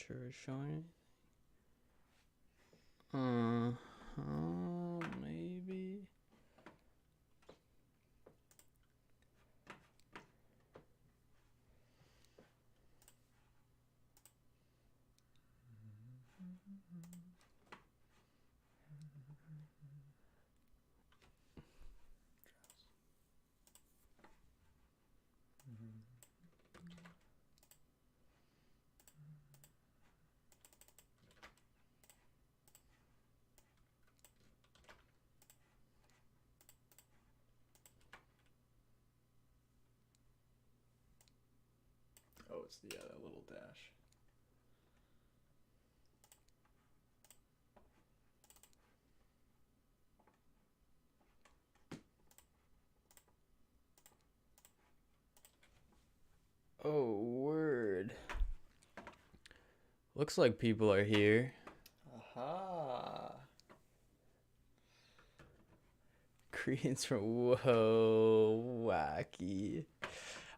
sure it's showing. Maybe. Oh, it's that little dash. Oh, word. Looks like people are here. Aha. Greens from whoa, wacky.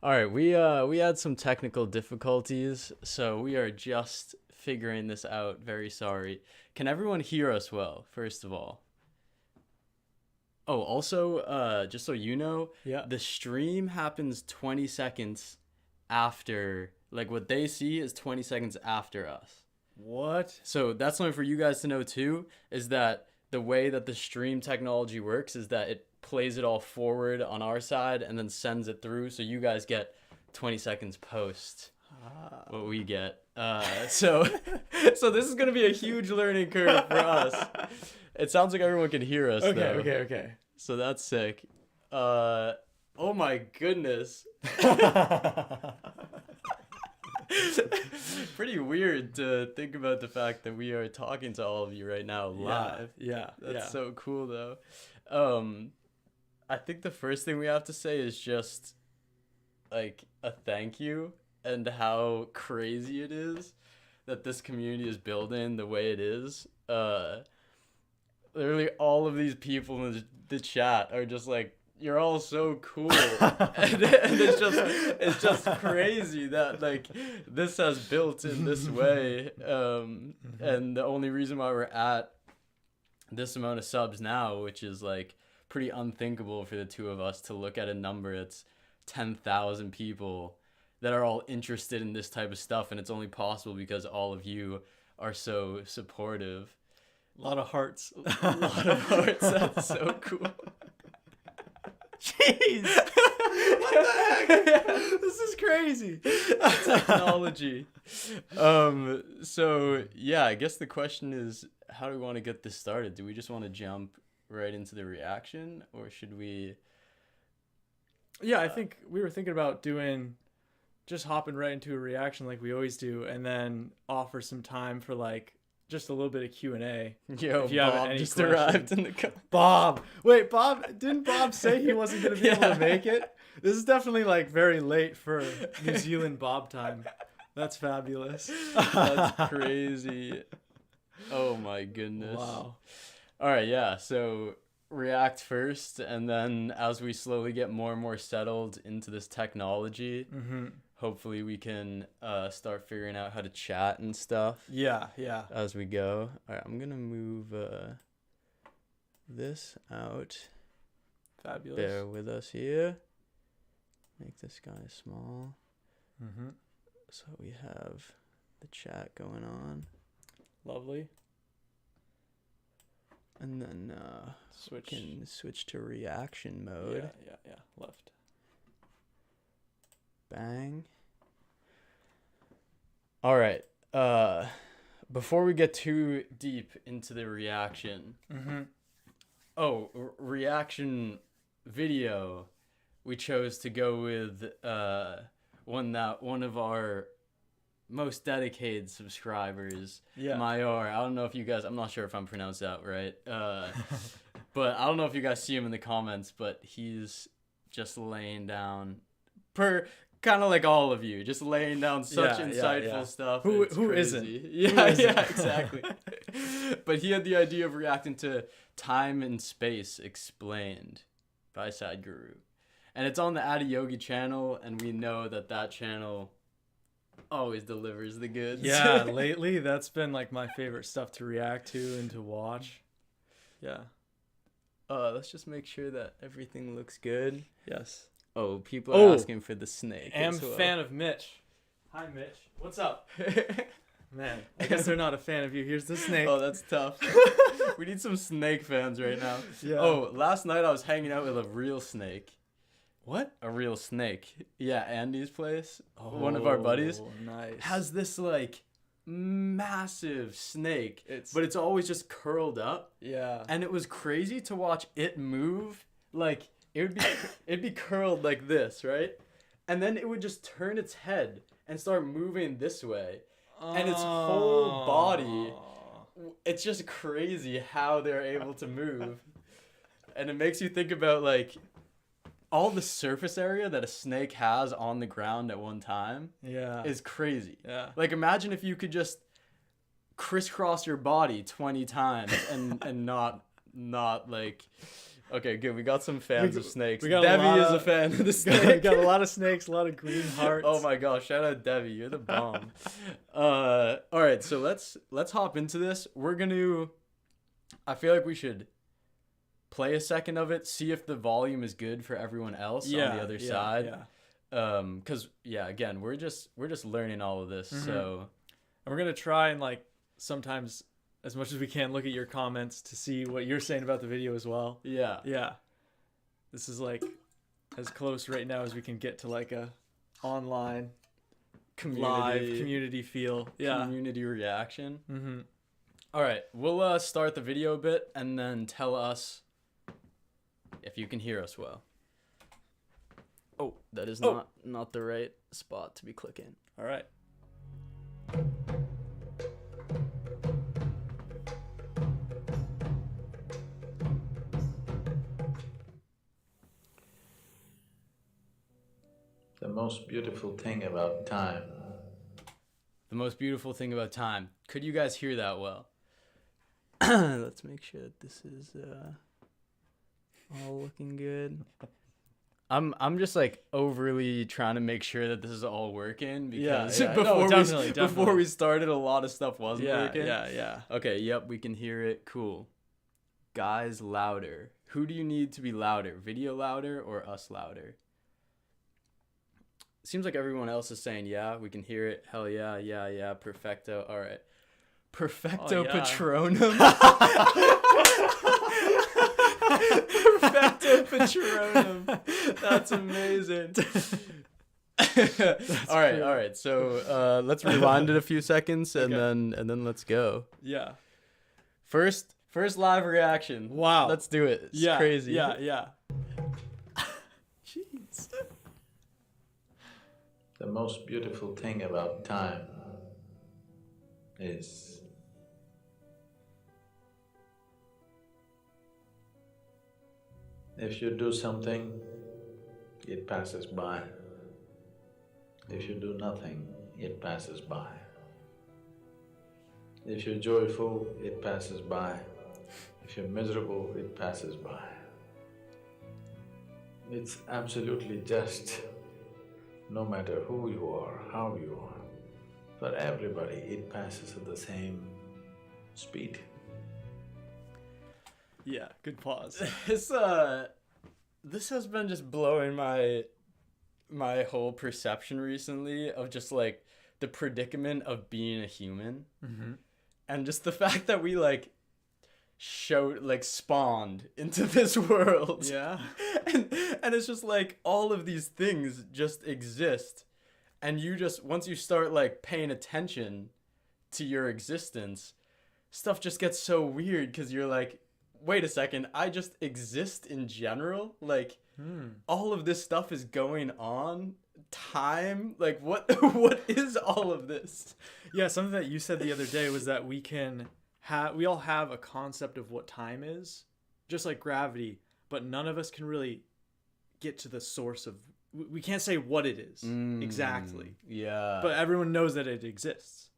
All right, we had some technical difficulties, so we are just figuring this out. Very sorry. Can everyone hear us well, first of all? Oh, also, just so you know, Yeah. the stream happens 20 seconds after, like what they see is 20 seconds after us. What? So that's something for you guys to know too, is that the way that the stream technology works is that it plays it all forward on our side and then sends it through, so you guys get 20 seconds post what we get. So this is gonna be a huge learning curve for us. It sounds like everyone can hear us though. Okay. So that's sick. Oh my goodness. Pretty weird to think about the fact that we are talking to all of you right now live. Yeah. That's so cool though. I think the first thing we have to say is just like a thank you, and how crazy it is that this community is building the way it is. Literally all of these people in the chat are just like, you're all so cool. and it's just crazy that like this has built in this way. And the only reason why we're at this amount of subs now, which is like pretty unthinkable for the two of us to look at a number that's 10,000 people that are all interested in this type of stuff, and it's only possible because all of you are so supportive. A lot of hearts. A lot of hearts. That's so cool. Jeez. What the heck? This is crazy. Technology. So yeah, I guess the question is, how do we want to get this started? Do we just want to jump right into the reaction, or should we? Yeah, I think we were thinking about just hopping right into a reaction like we always do, and then offer some time for like just a little bit of Q&A. Yo, if you have Bob any just questions. arrived in the Bob. Wait, Bob, didn't Bob say he wasn't going to be able to make it? This is definitely like very late for New Zealand Bob time. That's fabulous. That's crazy. Oh my goodness. Wow. All right, yeah. So react first, and then as we slowly get more and more settled into this technology, hopefully we can start figuring out how to chat and stuff. Yeah. As we go. All right, I'm gonna move this out. Fabulous. Bear with us here. Make this guy small. So we have the chat going on. Lovely. And then we can switch to reaction mode. Yeah. Left. Bang. All right. Before we get too deep into the reaction. Reaction video. We chose to go with one of our most dedicated subscribers, Mayor. I don't know if you guys, I'm not sure if I'm pronounced that right. But I don't know if you guys see him in the comments, but he's just laying down kind of like all of you, just laying down such insightful stuff. Who crazy. isn't? Yeah, exactly. But he had the idea of reacting to Time and Space Explained by Sadhguru. And it's on the Adiyogi channel, and we know that channel always delivers the goods. Yeah, lately that's been like my favorite stuff to react to and to watch. Yeah. Let's just make sure that everything looks good. Yes. Oh, people are asking for the snake. I'm as a well. fan of Mitch. Hi, Mitch. What's up? Man, I guess they're not a fan of you. Here's the snake. Oh, that's tough. We need some snake fans right now. Yeah. Oh, last night I was hanging out with a real snake. What? A real snake. Yeah, Andy's place. One of our buddies. Nice. Has this like massive snake, It's- but it's always just curled up. Yeah. And it was crazy to watch it move. Like it'd be curled like this, right? And then it would just turn its head and start moving this way. And its whole body, it's just crazy how they're able to move. And it makes you think about like all the surface area that a snake has on the ground at one time Yeah. is crazy. Yeah. Like imagine if you could just crisscross your body 20 times and not like. Okay, good. We got some fans of snakes. Debbie is a fan of the snake. We got a lot of snakes, a lot of green hearts. Oh my gosh! Shout out Debbie, you're the bomb. All right, so let's hop into this. I feel like we should play a second of it, see if the volume is good for everyone else on the other side. Yeah. Cause again, we're just learning all of this. Mm-hmm. So And we're gonna try and like sometimes, as much as we can, look at your comments to see what you're saying about the video as well. yeah. Yeah. This is like as close right now as we can get to like a online live community feel. Yeah. Community reaction. Mm-hmm. All right, we'll start the video a bit and then tell us if you can hear us well. Oh, that is not the right spot to be clicking. All right. The most beautiful thing about time. The most beautiful thing about time. Could you guys hear that well? Let's make sure that this is all looking good. I'm just like overly trying to make sure that this is all working because yeah. No, definitely. before we started, a lot of stuff wasn't Yeah, working. yeah. Okay, yep, we can hear it. Cool. Guys, louder. Who do you need to be louder? Video louder or us louder? Seems like everyone else is saying, yeah, we can hear it. Hell yeah, yeah. Perfecto. All right. Perfecto yeah. Patronum. Perfecto Patronum. That's amazing. All right. So let's rewind it a few seconds and then let's go. Yeah. First live reaction. Wow. Let's do it. It's crazy. Yeah. Jeez. The most beautiful thing about time is if you do something, it passes by. If you do nothing, it passes by. If you're joyful, it passes by. If you're miserable, it passes by. It's absolutely just, no matter who you are, how you are, for everybody it passes at the same speed. Yeah, good pause. This has been just blowing my whole perception recently of just like the predicament of being a human. Mm-hmm. And just the fact that we like spawned into this world. Yeah. And it's just like all of these things just exist. And you just, once you start like paying attention to your existence, stuff just gets so weird because you're like, wait a second, I just exist in general? Like all of this stuff is going on? Time? Like what is all of this? Yeah, something that you said the other day was that we all have a concept of what time is, just like gravity, but none of us can really get to the source of, we can't say what it is exactly. Yeah. But everyone knows that it exists.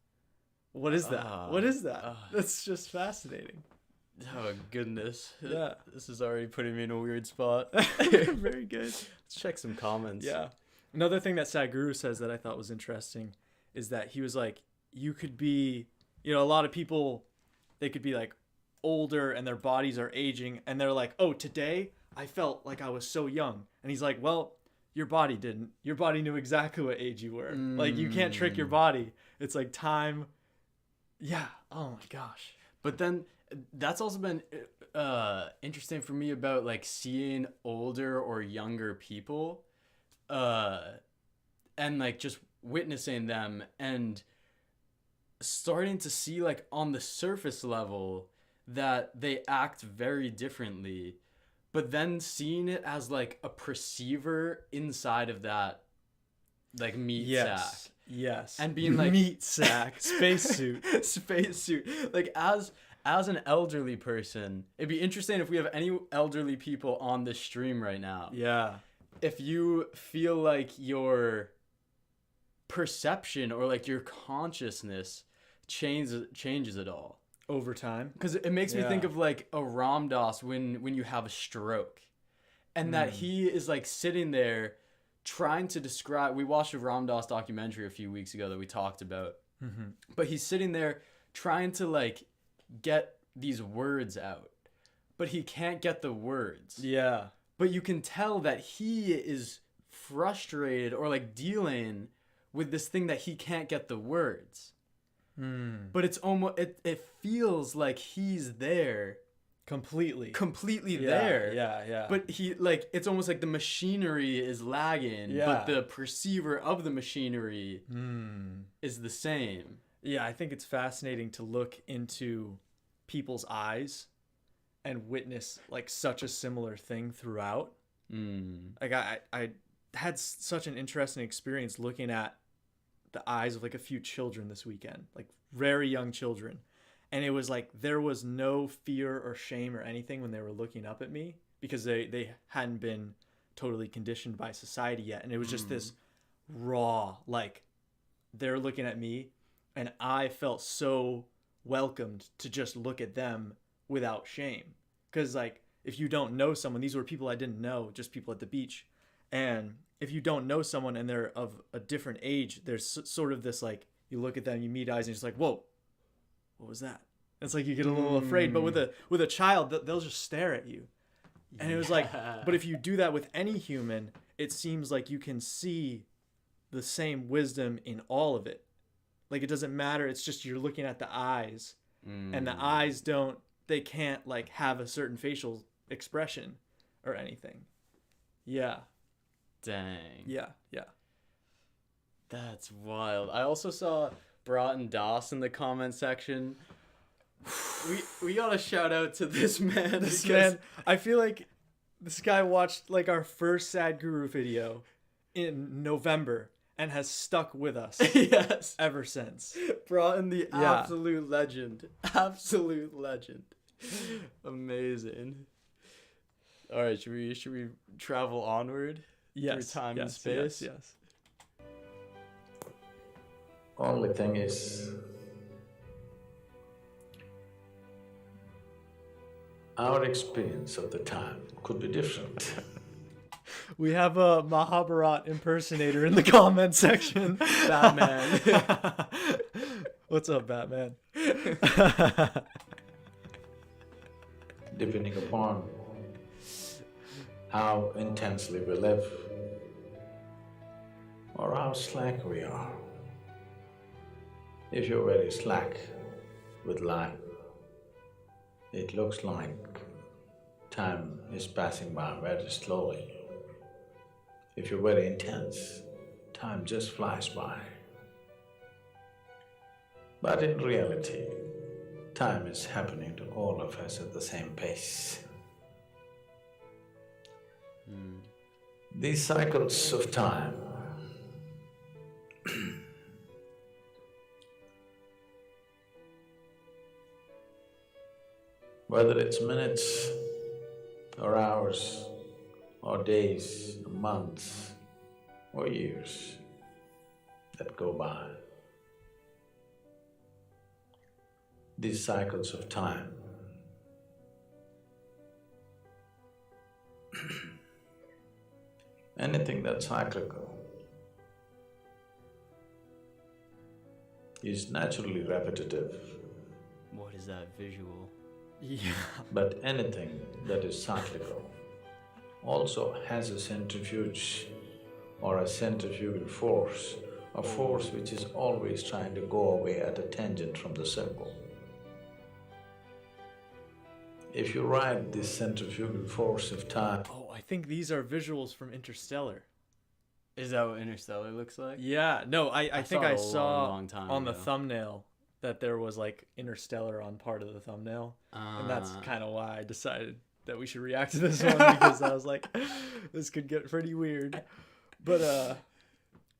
What is that? What is that? That's just fascinating. Oh goodness. Yeah. This is already putting me in a weird spot. Very good. Let's check some comments. Yeah. Another thing that Sadhguru says that I thought was interesting is that he was like, you could be, a lot of people, they could be like older and their bodies are aging and they're like, oh, today I felt like I was so young. And he's like, well, your body didn't. Your body knew exactly what age you were. Like, you can't trick your body. It's like time. Yeah. Oh my gosh. But then that's also been interesting for me about like seeing older or younger people and like just witnessing them and starting to see like on the surface level that they act very differently, but then seeing it as like a perceiver inside of that like meat sack. Yes. And being like meat sack, spacesuit. Like as an elderly person, it'd be interesting if we have any elderly people on this stream right now. Yeah. If you feel like your perception or like your consciousness changes at all Over time. because it makes me think of like a Ram Dass when you have a stroke and that he is like sitting there trying to describe. We watched a Ram Dass documentary a few weeks ago that we talked about, but he's sitting there trying to like get these words out, but he can't get the words. Yeah. But you can tell that he is frustrated or like dealing with this thing that he can't get the words. But it's almost it feels like he's there completely there. Yeah. But he like it's almost like the machinery is lagging, but the perceiver of the machinery is the same. Yeah, I think it's fascinating to look into people's eyes and witness like such a similar thing throughout. Like I had such an interesting experience looking at the eyes of like a few children this weekend, like very young children. And it was like there was no fear or shame or anything when they were looking up at me because they hadn't been totally conditioned by society yet. And it was just this raw, like they're looking at me and I felt so welcomed to just look at them without shame. Because like if you don't know someone, these were people I didn't know, just people at the beach. And if you don't know someone and they're of a different age, there's sort of this like, you look at them, you meet eyes, and you're just like, whoa, what was that? It's like you get a little afraid. But with a child, they'll just stare at you. And it was like, but if you do that with any human, it seems like you can see the same wisdom in all of it. Like it doesn't matter. It's just you're looking at the eyes, and the eyes they can't like have a certain facial expression or anything. Yeah. Dang. Yeah. That's wild. I also saw Broughton Doss in the comment section. We gotta shout out to this man. This man, I feel like this guy watched like our first Sad Guru video in November and has stuck with us. Yes. Ever since. Broughton, the absolute legend. Absolute legend. Amazing. All right, should we travel onward? Yes. Through time and space? Yes. Only thing is, our experience of the time could be different. We have a Mahabharat impersonator in the comment section. Batman. What's up, Batman? Depending upon how intensely we live or how slack we are. If you're very slack with life, it looks like time is passing by very slowly. If you're very intense, time just flies by. But in reality, time is happening to all of us at the same pace. These cycles of time whether it's minutes or hours or days, or months or years that go by, these cycles of time anything that's cyclical is naturally repetitive, What is that visual? Yeah. but anything that is cyclical also has a centrifuge or a centrifugal force, a force which is always trying to go away at a tangent from the circle. If you ride this centrifugal force of time, Oh, I think these are visuals from Interstellar. Is that what Interstellar looks like? Yeah. No, I think saw it I a saw long time on the ago. thumbnail that there was like Interstellar on part of the thumbnail. And that's kind of why I decided that we should react to this one, because I was like, this could get pretty weird. But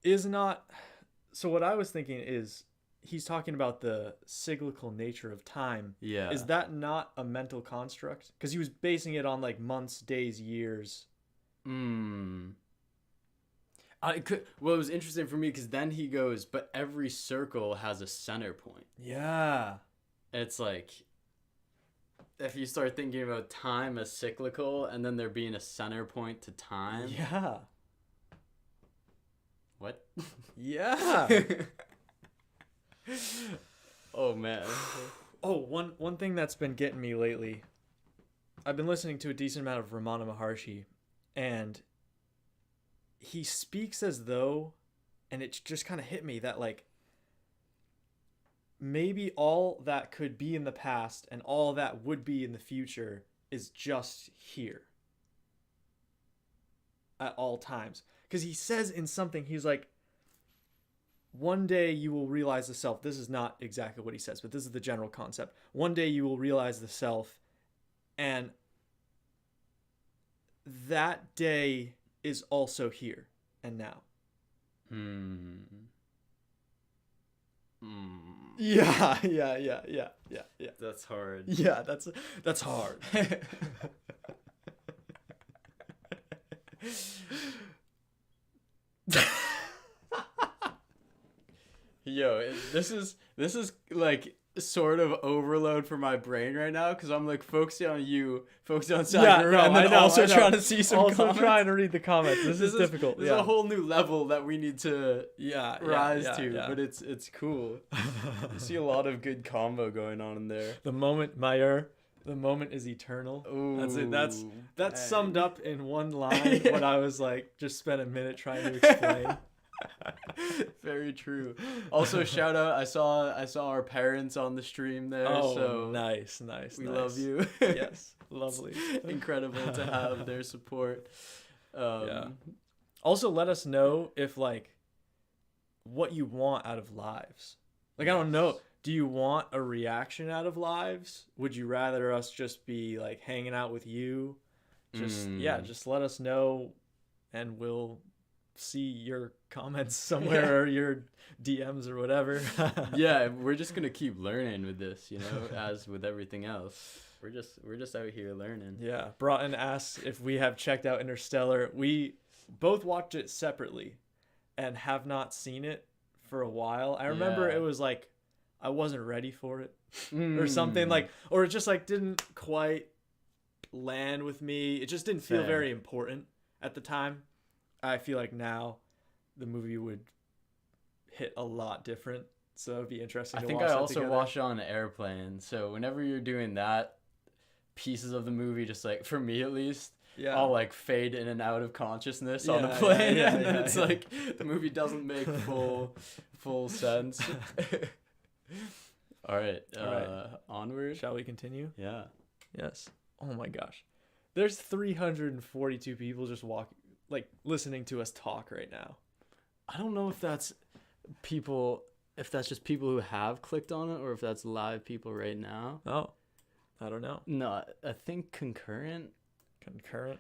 is not so what I was thinking is he's talking about the cyclical nature of time. Yeah. Is that not a mental construct? Because he was basing it on like months, days, years. Well, it was interesting for me because then he goes, but every circle has a center point. Yeah. It's like, if you start thinking about time as cyclical and then there being a center point to time. Yeah. What? Yeah. Oh, man. Oh, one thing that's been getting me lately, I've been listening to a decent amount of Ramana Maharshi, and he speaks as though, and it just kind of hit me that like maybe all that could be in the past and all that would be in the future is just here at all times. Because he says in something, he's like, one day you will realize the self. This is not exactly what he says, but this is the general concept. One day you will realize the self, and that day is also here and now. Yeah. That's hard. Yeah, that's hard. Yo, this is like sort of overload for my brain right now because I'm like focusing on you, focusing on Sakura, and then also trying to see some also comments. trying to read the comments. This is difficult. This is a whole new level that we need to rise to, yeah. but it's cool. You see a lot of good combo going on in there. The moment, Meyer, the moment is eternal. Ooh, that's it. That's dang. summed up in one line. What I was like, just spent a minute trying to explain. Very true. Also, shout out! I saw our parents on the stream there. Oh, so nice. We love you. Yes, lovely. Incredible to have their support. Yeah. Also, let us know if like what you want out of lives. Like, I don't know. Do you want a reaction out of lives? Would you rather us just be like hanging out with you? Just let us know, and we'll see your comments somewhere or your DMs or whatever. Yeah, we're just gonna keep learning with this, you know, as with everything else. We're just out here learning. Yeah. Broughton asks if we have checked out Interstellar. We both watched it separately and have not seen it for a while. I remember it was like I wasn't ready for it or something, like, or it just like didn't quite land with me. It just didn't feel very important at the time. I feel like now the movie would hit a lot different, so it'd be interesting to watch. I think I also watched it on an airplane, so whenever you're doing that, pieces of the movie, just like for me at least, I'll like fade in and out of consciousness on a plane, and then it's like the movie doesn't make full sense. All right. Onward. Shall we continue? Yeah. Yes. Oh my gosh, there's 342 people just listening to us talk right now. I don't know if that's just people who have clicked on it or if that's live people right now. Oh, I don't know. No, I think concurrent.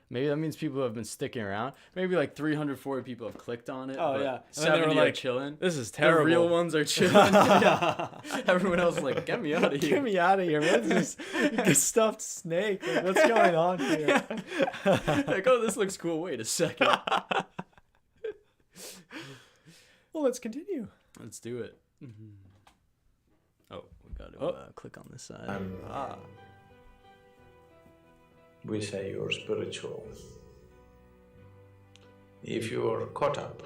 Maybe that means people have been sticking around. Maybe like 340 people have clicked on it. Oh yeah, 70 are chilling. This is terrible. The real ones are chilling. Yeah. Everyone else is like, get me out of here. Get me out of here. What's this stuffed snake? Like, what's going on here? Like, oh, this looks cool. Wait a second. Well, let's continue. Let's do it. Oh, we got to click on this side. We say you're spiritual. If you are caught up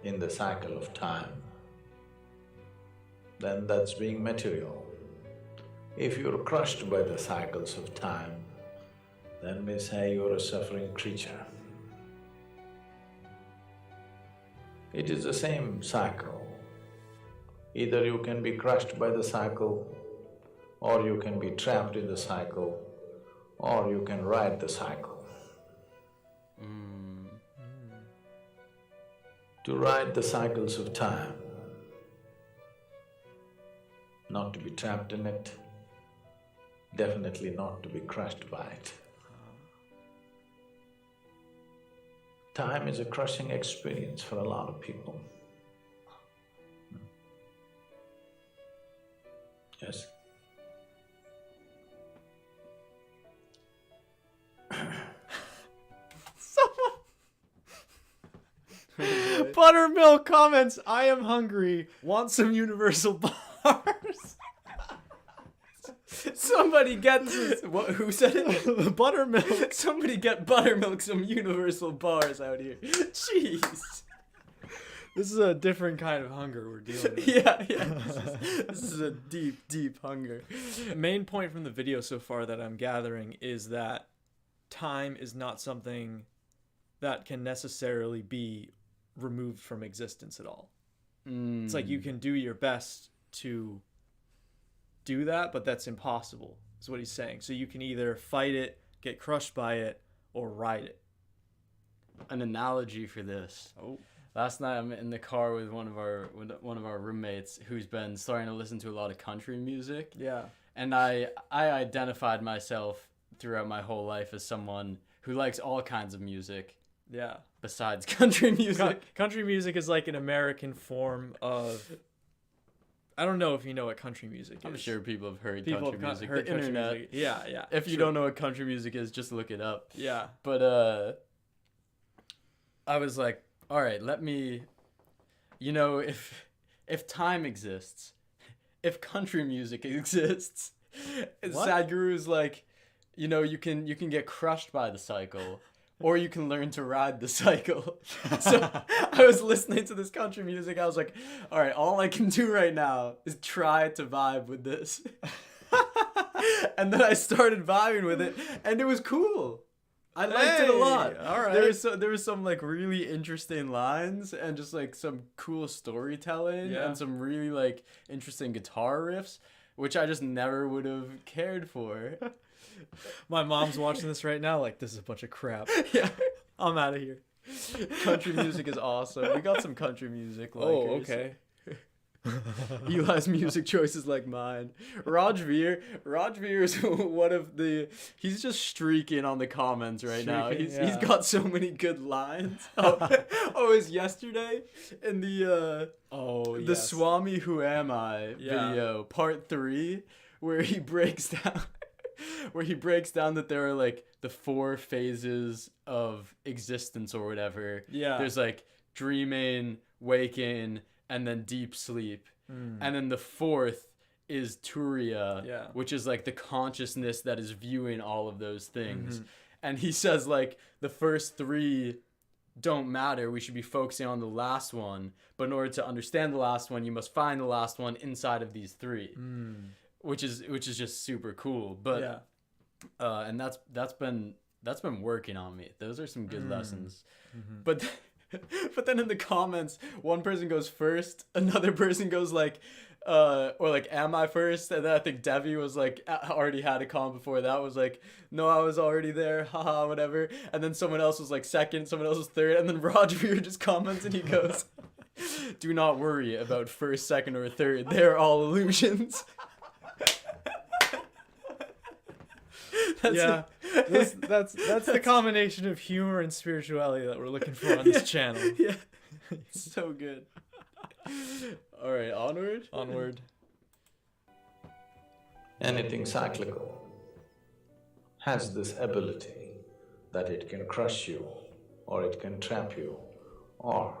in the cycle of time, then that's being material. If you're crushed by the cycles of time, then we say you're a suffering creature. It is the same cycle. Either you can be crushed by the cycle, or you can be trapped in the cycle, or you can ride the cycle. To ride the cycles of time, not to be trapped in it, definitely not to be crushed by it. Time is a crushing experience for a lot of people. Yes? Buttermilk comments, I am hungry, want some universal bars. Somebody get this. What, who said it? Buttermilk. Somebody get Buttermilk some universal bars out here. Jeez. This is a different kind of hunger we're dealing with. Yeah. This is a deep, deep hunger. The main point from the video so far that I'm gathering is that time is not something that can necessarily be removed from existence at all. It's like you can do your best to do that, but that's impossible, is what he's saying. So you can either fight it, get crushed by it, or ride it. An analogy for this. Oh. Last night I'm in the car with one of our roommates who's been starting to listen to a lot of country music. Yeah. And I identified myself throughout my whole life as someone who likes all kinds of music. Yeah. Besides country music. Country music is like an American form of... I don't know if you know what country music is. I'm sure people have heard People country have music. heard The country internet. music. Yeah. If you don't know what country music is, just look it up. Yeah. But I was like, all right, let me, if time exists, if country music exists, Sadhguru's like, you can get crushed by the cycle, or you can learn to ride the cycle. So I was listening to this country music. I was like, all right, all I can do right now is try to vibe with this. And then I started vibing with it, and it was cool. I liked it a lot. All right. There was some like really interesting lines and just like some cool storytelling and some really like interesting guitar riffs, which I just never would have cared for. My mom's watching this right now like, this is a bunch of crap. Yeah. I'm out of here. Country music is awesome. We got some country music likers. Oh, okay. Eli's music choices like mine. Rajveer is one of the... He's just streaking on the comments right now. He's got so many good lines. It was yesterday in the Swami Who Am I video, part 3, where he breaks down that there are like the 4 phases of existence or whatever. Yeah. There's like dreaming, waking, and then deep sleep. And then the 4th is Turiya, which is like the consciousness that is viewing all of those things. And he says like the first 3 don't matter. We should be focusing on the last one. But in order to understand the last one, you must find the last one inside of these 3. Which is just super cool. But and that's been working on me. Those are some good lessons. But then in the comments, one person goes first, another person goes like, or like, am I first? And then I think Devi was like, already had a comment before that, was like, no, I was already there, haha, whatever. And then someone else was like second, someone else was third, and then Rajveer just comments and he goes, do not worry about first, second, or third. They're all illusions. That's the combination of humor and spirituality that we're looking for on this channel. Yeah, so good. All right, onward. Anything cyclical has this ability that it can crush you, or it can trap you, or...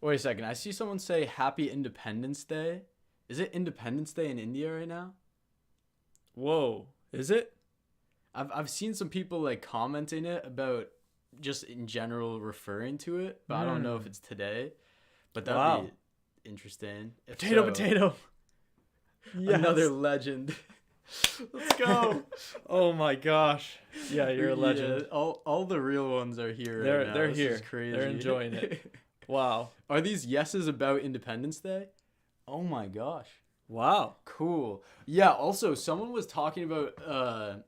Wait a second, I see someone say Happy Independence Day. Is it Independence Day in India right now? Whoa, is it? I've seen some people like commenting it about just in general referring to it, but I don't know if it's today. But that'd be interesting. If Potato. Yes. Another legend. Let's go. Oh my gosh. Yeah, you're a legend. Yeah, all the real ones are here. They're right now. they're This here. is crazy. They're enjoying it. Wow. Are these yeses about Independence Day? Oh my gosh. Wow. Cool. Yeah, also someone was talking about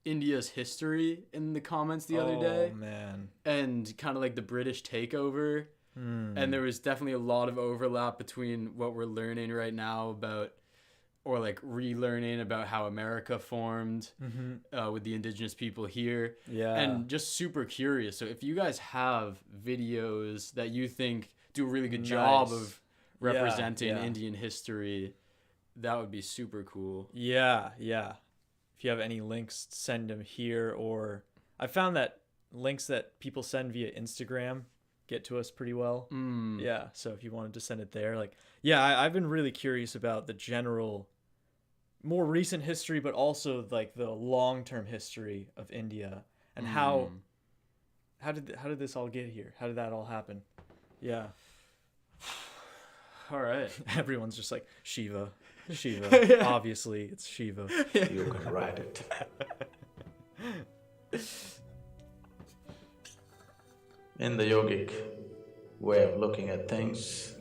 India's history in the comments the other day. Oh man. And kind of like the British takeover. And there was definitely a lot of overlap between what we're learning right now about, or like relearning about how America formed with the indigenous people here. Yeah. And just super curious. So if you guys have videos that you think do a really good job of representing Indian history, that would be super cool. Yeah. If you have any links, send them here. Or I found that links that people send via Instagram get to us pretty well. Yeah. So if you wanted to send it there, like, yeah, I've been really curious about the general, more recent history, but also like the long-term history of India and how did this all get here? How did that all happen? Yeah. All right. Everyone's just like Shiva. Yeah. Obviously, it's Shiva. You can write it. In the yogic way of looking at things,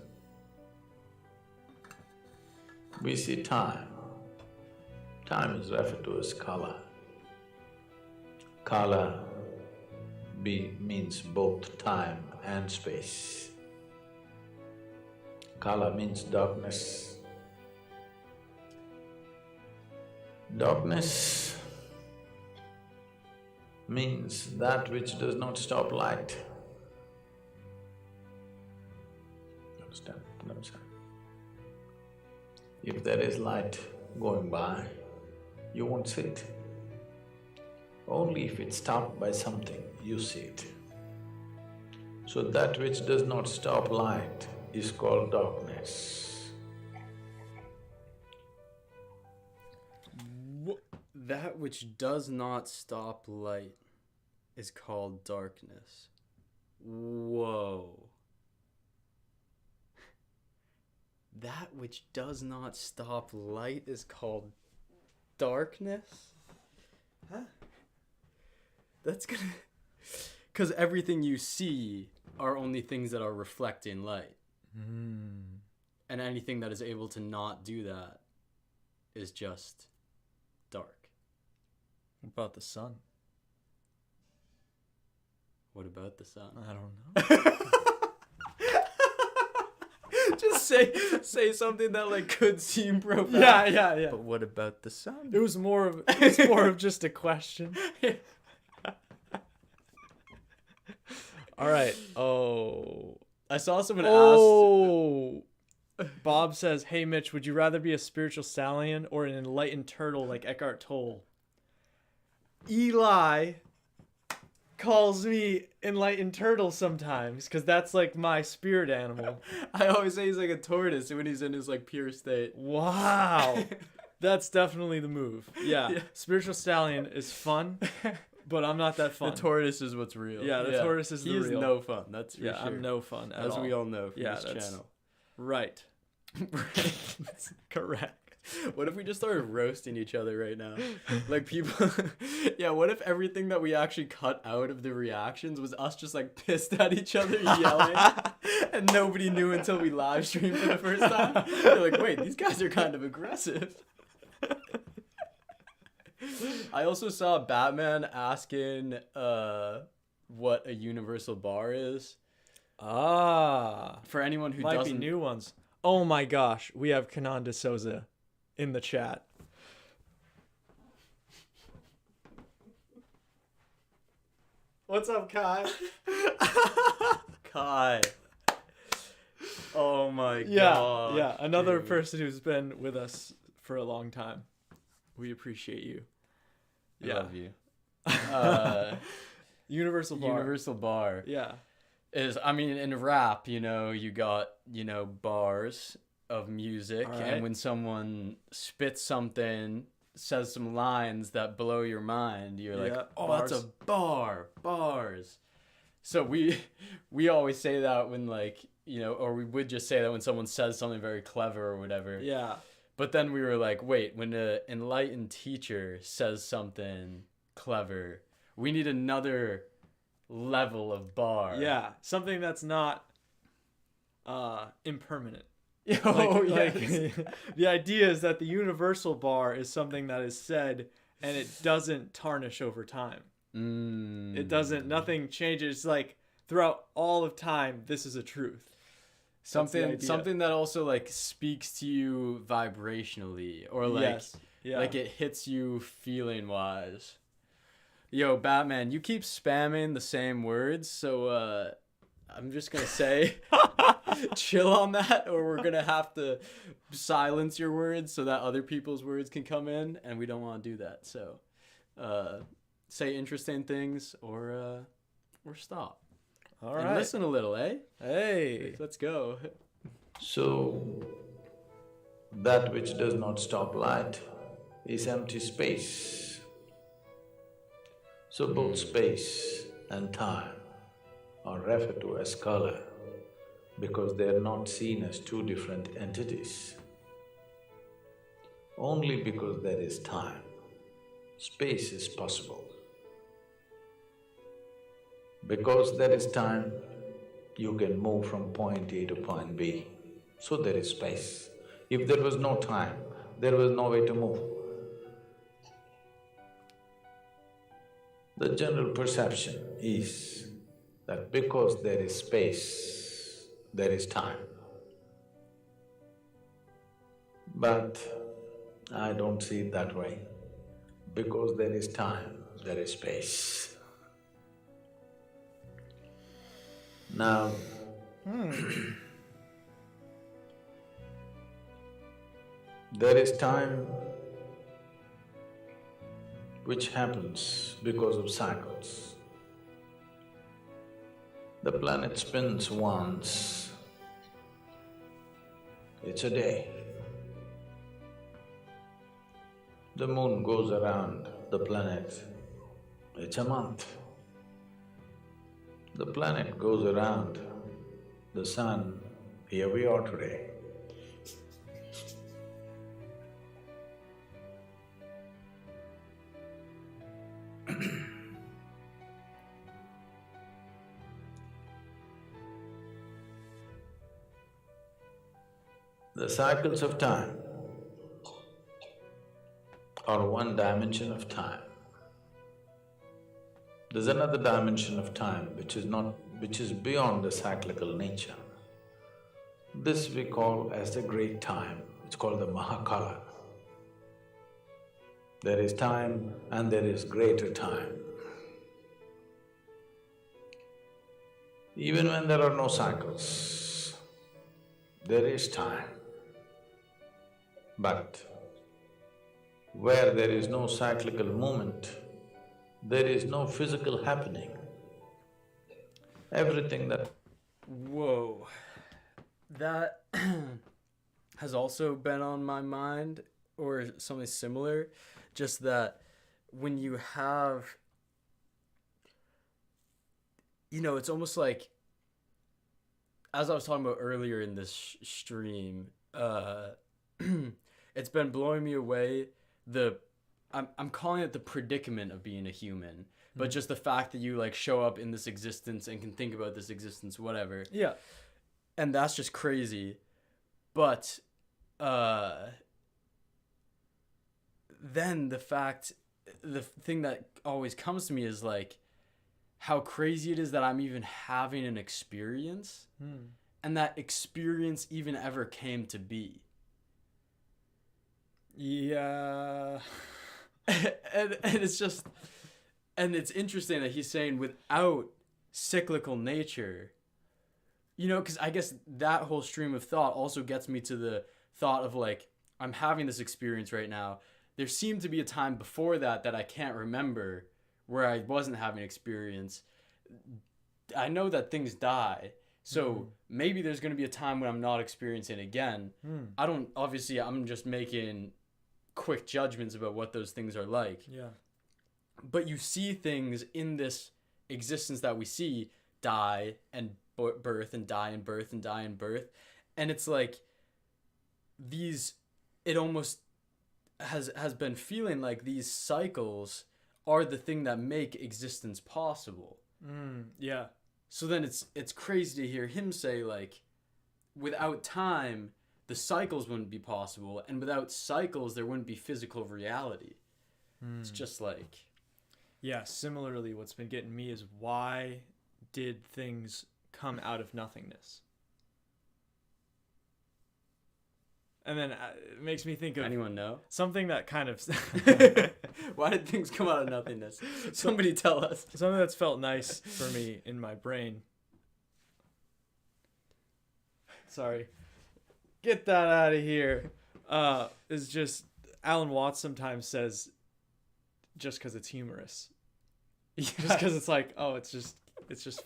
we see time. Time is referred to as kala. Kala means both time and space. Kala means darkness. Darkness means that which does not stop light. Understand? If there is light going by, you won't see it. Only if it's stopped by something, you see it. So that which does not stop light is called darkness. That which does not stop light is called darkness. Whoa. That which does not stop light is called darkness? Huh? That's gonna… Because everything you see are only things that are reflecting light. And anything that is able to not do that is just dark. What about the sun? What about the sun? I don't know. Just say something that like could seem profound. Yeah. But what about the sun? It was more of just a question. All right. Oh. I saw someone ask. Bob says, "Hey Mitch, would you rather be a spiritual stallion or an enlightened turtle like Eckhart Tolle?" Eli calls me enlightened turtle sometimes because that's like my spirit animal. I always say he's like a tortoise when he's in his like pure state. Wow. That's definitely the move. Yeah. Spiritual stallion is fun, but I'm not that fun. The tortoise is what's real. Yeah, the tortoise is the real. He is no fun, that's for sure. I'm no fun at As all. we all know from this channel. Right. Correct. What if we just started roasting each other right now? Like people… Yeah, what if everything that we actually cut out of the reactions was us just like pissed at each other yelling and nobody knew until we live streamed for the first time? They're like, wait, these guys are kind of aggressive. I also saw Batman asking what a universal bar is. For anyone who might doesn't… be new ones. Oh my gosh, we have Kanan de Souza in the chat. What's up, Kai? Kai. Oh my god. Yeah, another person who's been with us for a long time. We appreciate you. I love you. Universal bar. Universal bar. Yeah. Is, I mean, in rap, you know, you got, you know, bars of music, right. And when someone spits something, says some lines that blow your mind, you're like, oh, bars. that's a bar, bars. So we always say that when, like, you know, or we would just say that when someone says something very clever or whatever. Yeah. But then we were like, wait, when an enlightened teacher says something clever, we need another level of bar. Yeah, something that's not impermanent. Oh, Like, yes. the idea is that the universal bar is something that is said and it doesn't tarnish over time. It doesn't, nothing changes. It's like throughout all of time, this is a truth. Something that also like speaks to you vibrationally, or like Yes. Yeah. like it hits you feeling wise. Yo, Batman, you keep spamming the same words, so I'm just gonna say chill on that, or we're gonna have to silence your words so that other people's words can come in, and we don't want to do that. So say interesting things or stop. All And right. listen a little, eh? Hey. Let's go. So, that which does not stop light is empty space. So both space and time are referred to as color because they are not seen as two different entities. Only because there is time, space is possible. Because there is time, you can move from point A to point B, so there is space. If there was no time, there was no way to move. The general perception is that because there is space, there is time. But I don't see it that way. Because there is time, there is space. Now, there is time which happens because of cycles. The planet spins once, it's a day. The moon goes around the planet, it's a month. The planet goes around the sun, here we are today. The cycles of time are one dimension of time. There's another dimension of time which is beyond the cyclical nature. This we call as the great time, it's called the mahakala. There is time and there is greater time. Even when there are no cycles, there is time. But where there is no cyclical movement, there is no physical happening. Everything that… Whoa. That has also been on my mind, or something similar, just that when you have… it's almost like, as I was talking about earlier in this stream, it's been blowing me away, I'm calling it the predicament of being a human, but just the fact that you like show up in this existence and can think about this existence, whatever. Yeah. And that's just crazy. But then the thing that always comes to me is like how crazy it is that I'm even having an experience, and that experience even ever came to be. Yeah. and it's just, and it's interesting that he's saying without cyclical nature, because I guess that whole stream of thought also gets me to the thought of like, I'm having this experience right now. There seemed to be a time before that I can't remember where I wasn't having experience. I know that things die. So maybe there's going to be a time when I'm not experiencing again. Obviously I'm just making quick judgments about what those things are like. Yeah. But you see things in this existence that we see die and birth and die and birth and die and birth. And it's like these it almost has been feeling like these cycles are the thing that make existence possible. Yeah. So then it's crazy to hear him say, like, without time, the cycles wouldn't be possible, and without cycles, there wouldn't be physical reality. It's just like... Yeah, similarly, what's been getting me is, why did things come out of nothingness? And then it makes me think of... Anyone know? Something that kind of... Why did things come out of nothingness? Somebody tell us. Something that's felt nice for me in my brain. Sorry. Get that out of here. Is just... Alan Watts sometimes says, just because it's humorous. Just because it's like, oh, it's just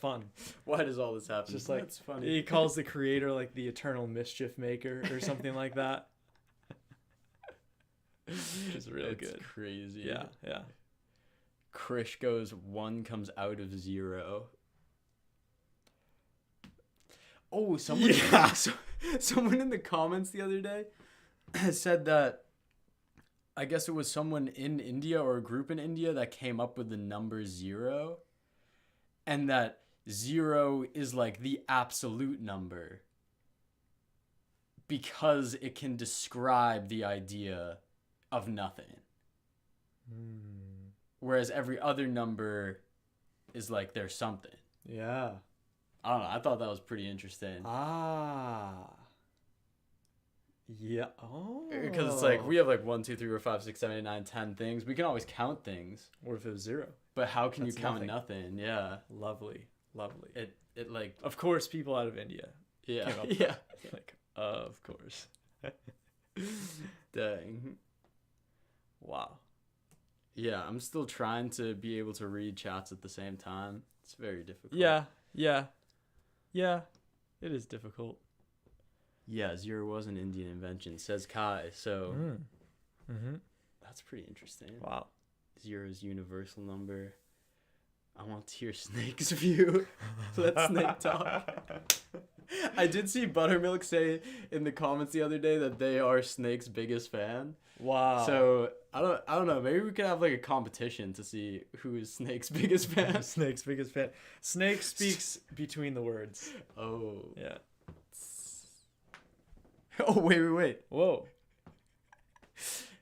fun. Why does all this happen? It's just like, that's funny. He calls the creator like the eternal mischief maker or something like that. Which is really good. Crazy. Yeah. Krish goes, one comes out of zero. Oh, someone someone in the comments the other day said that, I guess it was someone in India or a group in India that came up with the number 0, and that 0 is like the absolute number because it can describe the idea of nothing. Whereas every other number is like there's something. Yeah. I don't know. I thought that was pretty interesting. Yeah. Oh. Because it's like, we have like 1, 2, 3, 4, 5, 6, 7, 8, 9, 10 things. We can always count things. What if it was 0? But how can That's you count nothing? Yeah. Lovely. It like... Of course, people out of India. Yeah. Came up with Yeah. Like, of course. Dang. Wow. Yeah, I'm still trying to be able to read chats at the same time. It's very difficult. Yeah. It is difficult. Yeah, 0 was an Indian invention, says Kai. So Mm-hmm. that's pretty interesting. Wow. 0 is universal number. I want to hear Snake's view. Let Snake talk. I did see Buttermilk say in the comments the other day that they are Snake's biggest fan. Wow. So I don't know. Maybe we could have like a competition to see who is Snake's biggest fan. Snake's biggest fan. Snake speaks between the words. Oh. Yeah. Oh, wait. Whoa.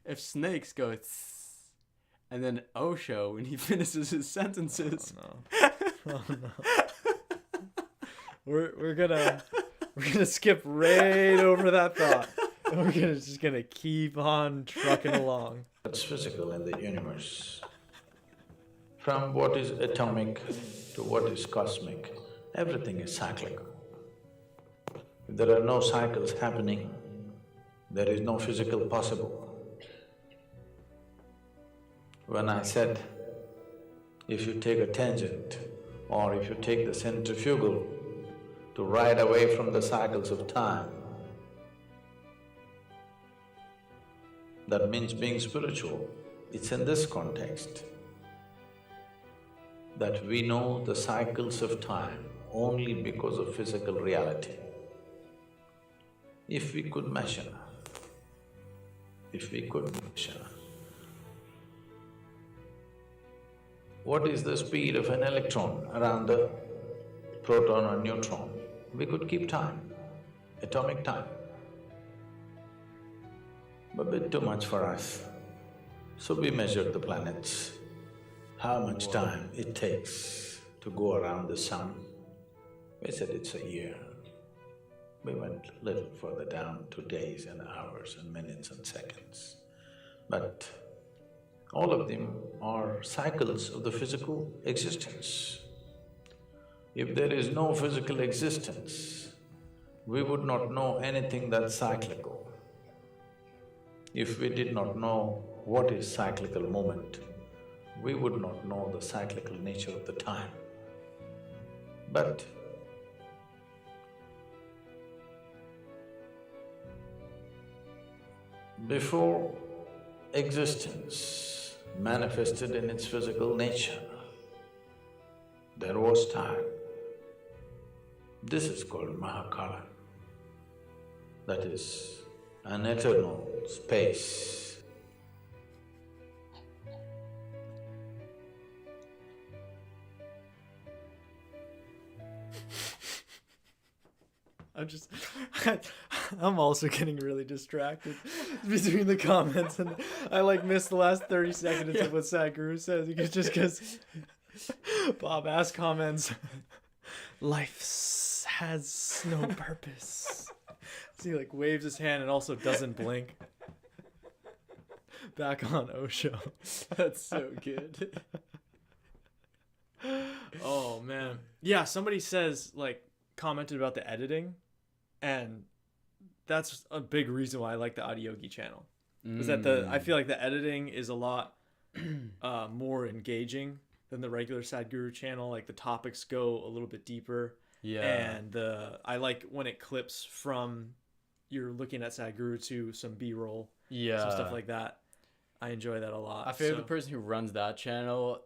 If Snakes go and then Osho when he finishes his sentences. Oh no. We're gonna skip right over that thought. And we're just gonna keep on trucking along. What's physical in the universe? From what is atomic to what is cosmic, everything is cyclical. If there are no cycles happening, there is no physical possible. When I said, if you take a tangent or if you take the centrifugal to ride away from the cycles of time, that means being spiritual. It's in this context that we know the cycles of time only because of physical reality. If we could measure, what is the speed of an electron around a proton or neutron, we could keep time, atomic time. A bit too much for us. So we measured the planets, how much time it takes to go around the sun. We said it's a year. We went a little further down to days and hours and minutes and seconds. But all of them are cycles of the physical existence. If there is no physical existence, we would not know anything that's cyclical. If we did not know what is cyclical movement, we would not know the cyclical nature of the time. But before existence manifested in its physical nature, there was time. This is called mahakala. That is an eternal space. I'm also getting really distracted between the comments, and I like missed the last 30 seconds of what Sadhguru says because Bob Ass comments, life has no purpose. So he like waves his hand and also doesn't blink. Back on Osho. That's so good. Oh man. Yeah, somebody says like commented about the editing, and that's a big reason why I like the Adiyogi channel. Is that I feel like the editing is a lot more engaging than the regular Sadhguru channel. Like the topics go a little bit deeper. Yeah. And I like when it clips from you're looking at Sadhguru to some B-roll. Yeah. Some stuff like that. I enjoy that a lot. I feel the person who runs that channel,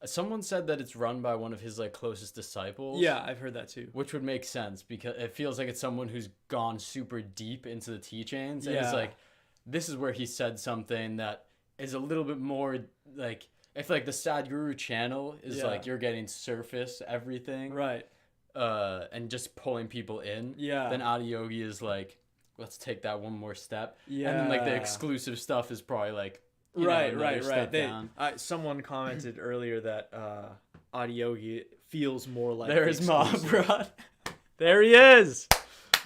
someone said that it's run by one of his like closest disciples. Yeah, I've heard that too. Which would make sense because it feels like it's someone who's gone super deep into the teachings. And Yeah. it's like, this is where he said something that is a little bit more like, if like the Sadhguru channel is like you're getting surface everything. Right. And just pulling people in. Yeah. Then Adiyogi is like, let's take that one more step. Yeah. And then like the exclusive stuff is probably like, Right. Down. Someone commented earlier that Adiyogi feels more like There's Mahabrat. There he is.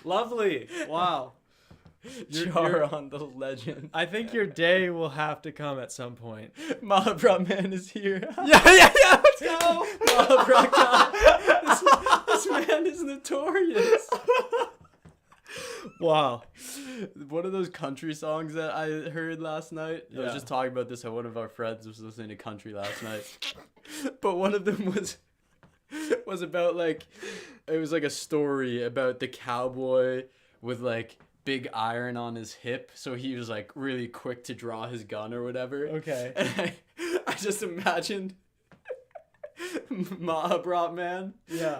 Lovely. Wow. Charon, the legend. I think your day will have to come at some point. Mahabrat man is here. Yeah. Let's go. Mahabrat God. This man is notorious. Wow. One of those country songs that I heard last night. I was just talking about this. How one of our friends was listening to country last night. But one of them was about like, it was like a story about the cowboy with like big iron on his hip, so he was like really quick to draw his gun or whatever. Okay. And I just imagined Mahabrat man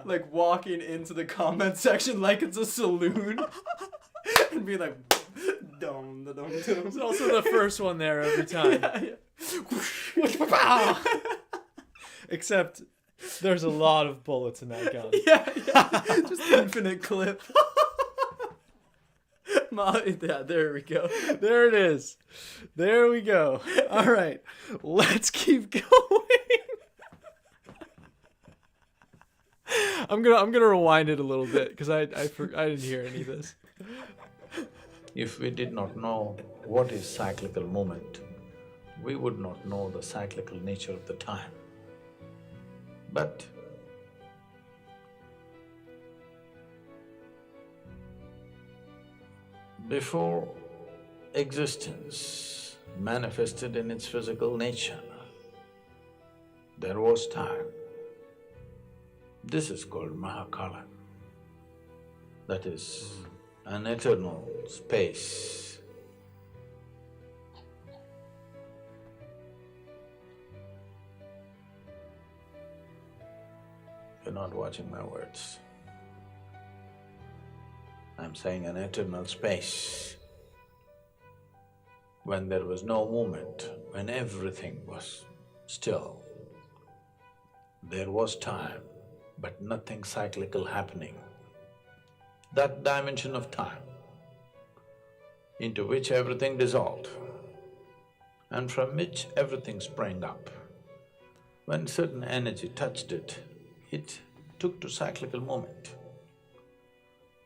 like walking into the comment section like it's a saloon and be like dum da dum dum. It's also the first one there every time. Yeah. Except there's a lot of bullets in that gun. Yeah. Just infinite clip. Yeah, there we go. There it is. There we go. All right. Let's keep going. I'm gonna rewind it a little bit because I didn't hear any of this. If we did not know what is cyclical movement, we would not know the cyclical nature of the time. But before existence manifested in its physical nature, there was time. This is called mahakala. That is an eternal space. You're not watching my words. I'm saying an eternal space. When there was no movement, when everything was still, there was time, but nothing cyclical happening. That dimension of time into which everything dissolved and from which everything sprang up. When certain energy touched it, it took to cyclical movement.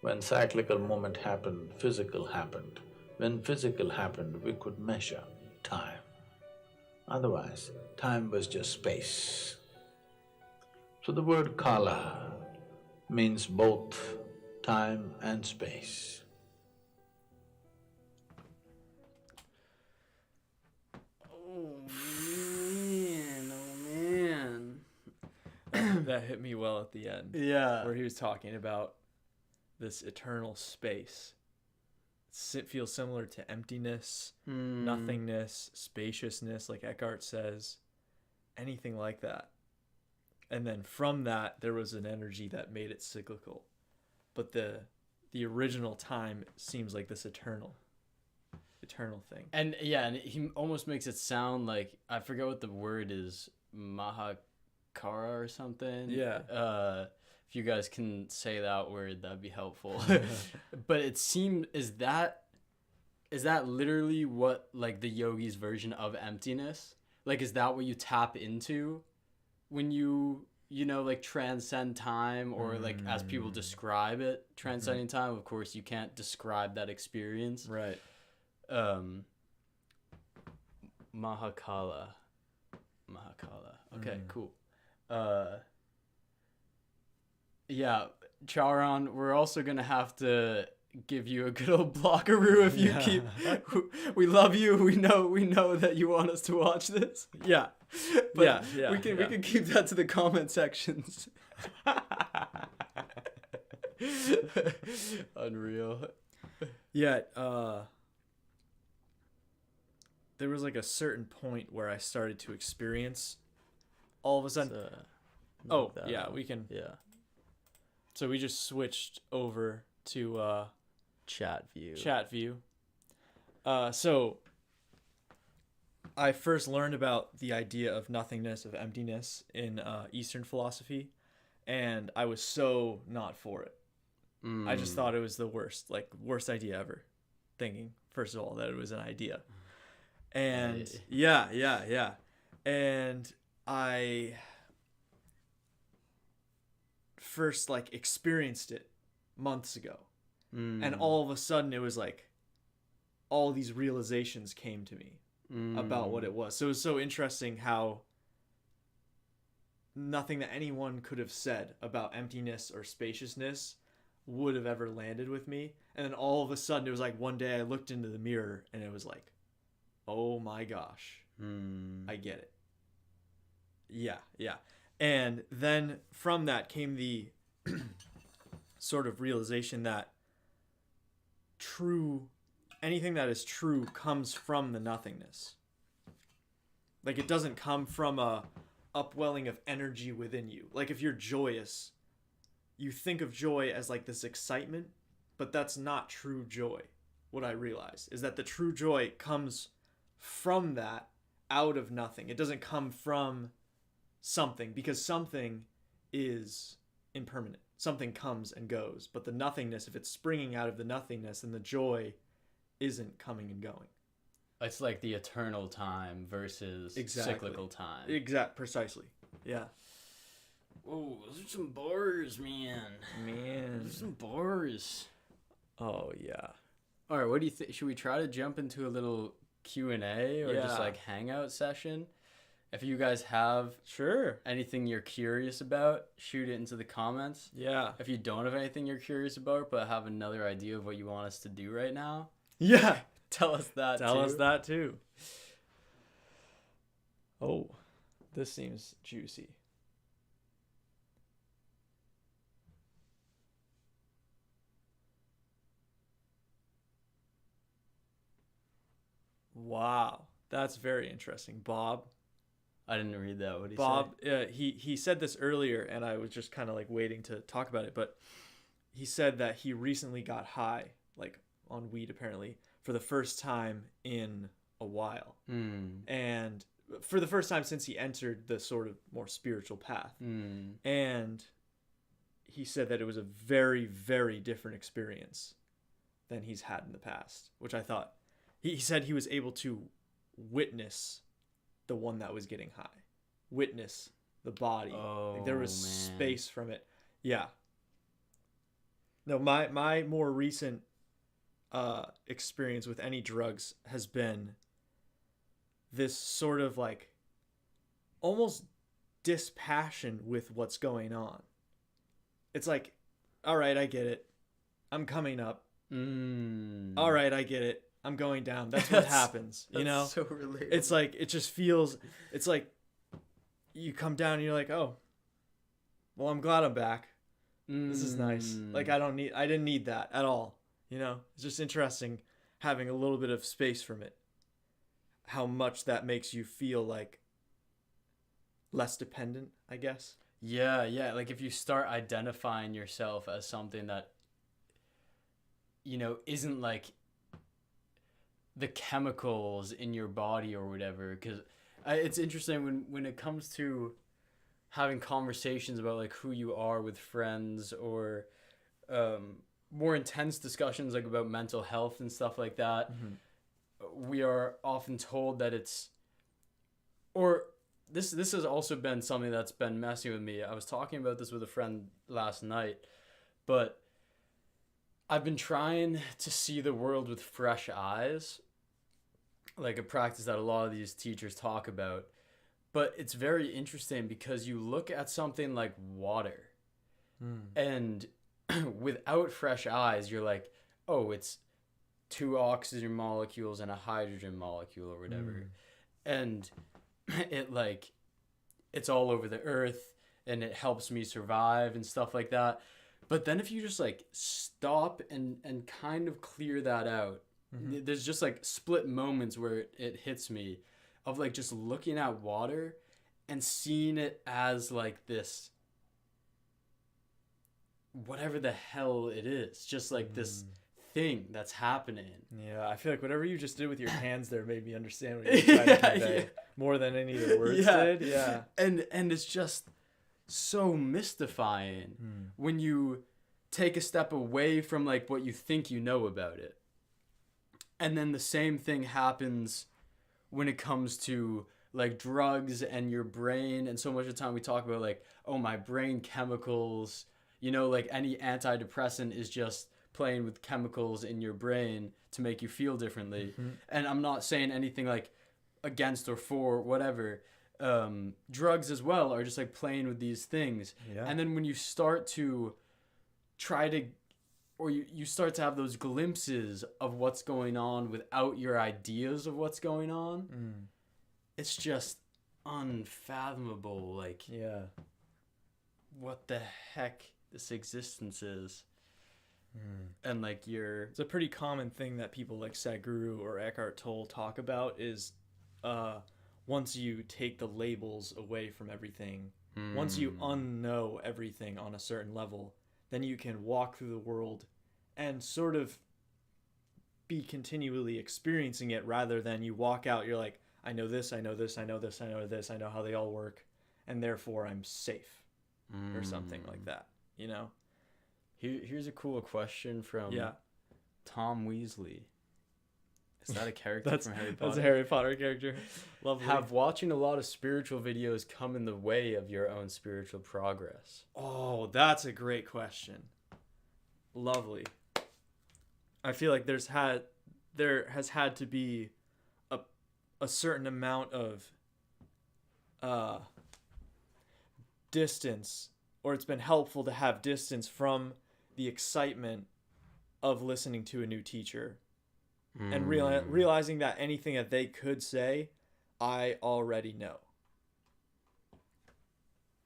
When cyclical movement happened, physical happened. When physical happened, we could measure time. Otherwise, time was just space. So the word kala means both time and space. Oh man. That hit me well at the end. Yeah. Where he was talking about this eternal space. It feels similar to emptiness, nothingness, spaciousness, like Eckhart says, anything like that. And then from that, there was an energy that made it cyclical. But the original time seems like this eternal. eternal thing. And yeah, and he almost makes it sound like, I forget what the word is, mahakala or something. Yeah. If you guys can say that word, that'd be helpful. But it seems, is that literally what, like, the yogi's version of emptiness? Like, is that what you tap into when you know, like, transcend time, or like, as people describe it, transcending time? Of course, you can't describe that experience. Right. Mahakala. Okay, cool. Yeah, Charon, we're also gonna have to give you a good old blockaroo if you keep. We love you. We know that you want us to watch this. Yeah. But we can keep that to the comment sections. Unreal. Yeah. There was like a certain point where I started to experience all of a sudden. We can. Yeah. So we just switched over to Chat view. So I first learned about the idea of nothingness, of emptiness in Eastern philosophy, and I was so not for it. I just thought it was the worst idea ever. Thinking, first of all, that it was an idea. And yeah. And I first experienced it months ago. And all of a sudden it was like all these realizations came to me about what it was. So it was so interesting how nothing that anyone could have said about emptiness or spaciousness would have ever landed with me. And then all of a sudden it was like one day I looked into the mirror and it was like, oh my gosh, I get it. Yeah. And then from that came the sort of realization that anything that is true comes from the nothingness. Like, it doesn't come from a upwelling of energy within you. Like, if you're joyous, you think of joy as like this excitement, but that's not true joy. What I realized is that the true joy comes from that, out of nothing. It doesn't come from something, because something is impermanent. Something comes and goes, but the nothingness, if it's springing out of the nothingness, then the joy isn't coming and going. It's like the eternal time versus cyclical time. Precisely. Yeah. Oh, those are some bars, man. Those are some bars. Oh, yeah. All right, what do you think? Should we try to jump into a little Q&A or just like hangout session? If you guys have anything you're curious about, shoot it into the comments. Yeah. If you don't have anything you're curious about but have another idea of what you want us to do right now, tell us that Tell us that too. Oh, this seems juicy. Wow, that's very interesting. Bob. I didn't read that. What did he say? He said this earlier, and I was just kind of like waiting to talk about it, but he said that he recently got high, like on weed apparently, for the first time in a while. And for the first time since he entered the sort of more spiritual path. And he said that it was a very, very different experience than he's had in the past, which I thought, he said he was able to witness the one that was getting high, witness the body. Like, there was space from it. Yeah. No, my more recent experience with any drugs has been this sort of like almost dispassion with what's going on. It's like, all right, I get it. I'm coming up. All right, I get it. I'm going down. That's what happens, you know? So relatable. It's like, it just feels, it's like you come down and you're like, oh, well, I'm glad I'm back. This is nice. Like, I didn't need that at all. You know, it's just interesting having a little bit of space from it. How much that makes you feel like less dependent, I guess. Yeah. Like, if you start identifying yourself as something that, you know, isn't like the chemicals in your body or whatever, because it's interesting when it comes to having conversations about like who you are with friends, or more intense discussions like about mental health and stuff like that. We are often told that it's, or this has also been something that's been messing with me. I was talking about this with a friend last night, but I've been trying to see the world with fresh eyes, like a practice that a lot of these teachers talk about. But it's very interesting because you look at something like water, and without fresh eyes, you're like, oh, it's 2 oxygen molecules and a hydrogen molecule or whatever. And it's all over the earth and it helps me survive and stuff like that. But then if you just like stop and kind of clear that out, there's just like split moments where it hits me of like just looking at water and seeing it as like this, whatever the hell it is, just like this thing that's happening. Yeah, I feel like whatever you just did with your hands there made me understand what you're trying to convey more than any of the words did. Yeah. And it's just so mystifying when you take a step away from like what you think you know about it. And then the same thing happens when it comes to like drugs and your brain. And so much of the time we talk about like, oh, my brain chemicals, you know, like any antidepressant is just playing with chemicals in your brain to make you feel differently. And I'm not saying anything like against or for whatever. Drugs as well are just like playing with these things. And then when you start to try to, or you start to have those glimpses of what's going on without your ideas of what's going on, it's just unfathomable. Like, what the heck this existence is. And like it's a pretty common thing that people like Sadhguru or Eckhart Tolle talk about is once you take the labels away from everything, once you unknow everything on a certain level, then you can walk through the world and sort of be continually experiencing it, rather than you walk out, you're like, I know this, I know this, I know this, I know this, I know how they all work, and therefore I'm safe, or something like that, you know? Here's a cool question from Tom Weasley. Is that a character from Harry Potter? That's a Harry Potter character. Lovely. Have watching a lot of spiritual videos come in the way of your own spiritual progress? Oh, that's a great question. Lovely. I feel like there has had to be a certain amount of distance, or it's been helpful to have distance from the excitement of listening to a new teacher. And realizing that anything that they could say, I already know.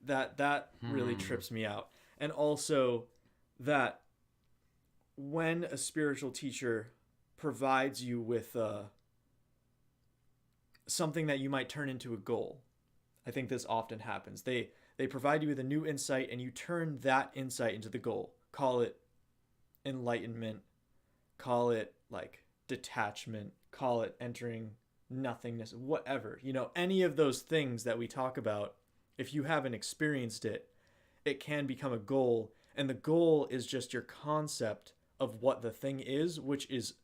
That really trips me out. And also that when a spiritual teacher provides you with something that you might turn into a goal, I think this often happens. They provide you with a new insight, and you turn that insight into the goal. Call it enlightenment, call it like detachment, call it entering nothingness, whatever. You know, any of those things that we talk about, if you haven't experienced it, it can become a goal. And the goal is just your concept of what the thing is, which is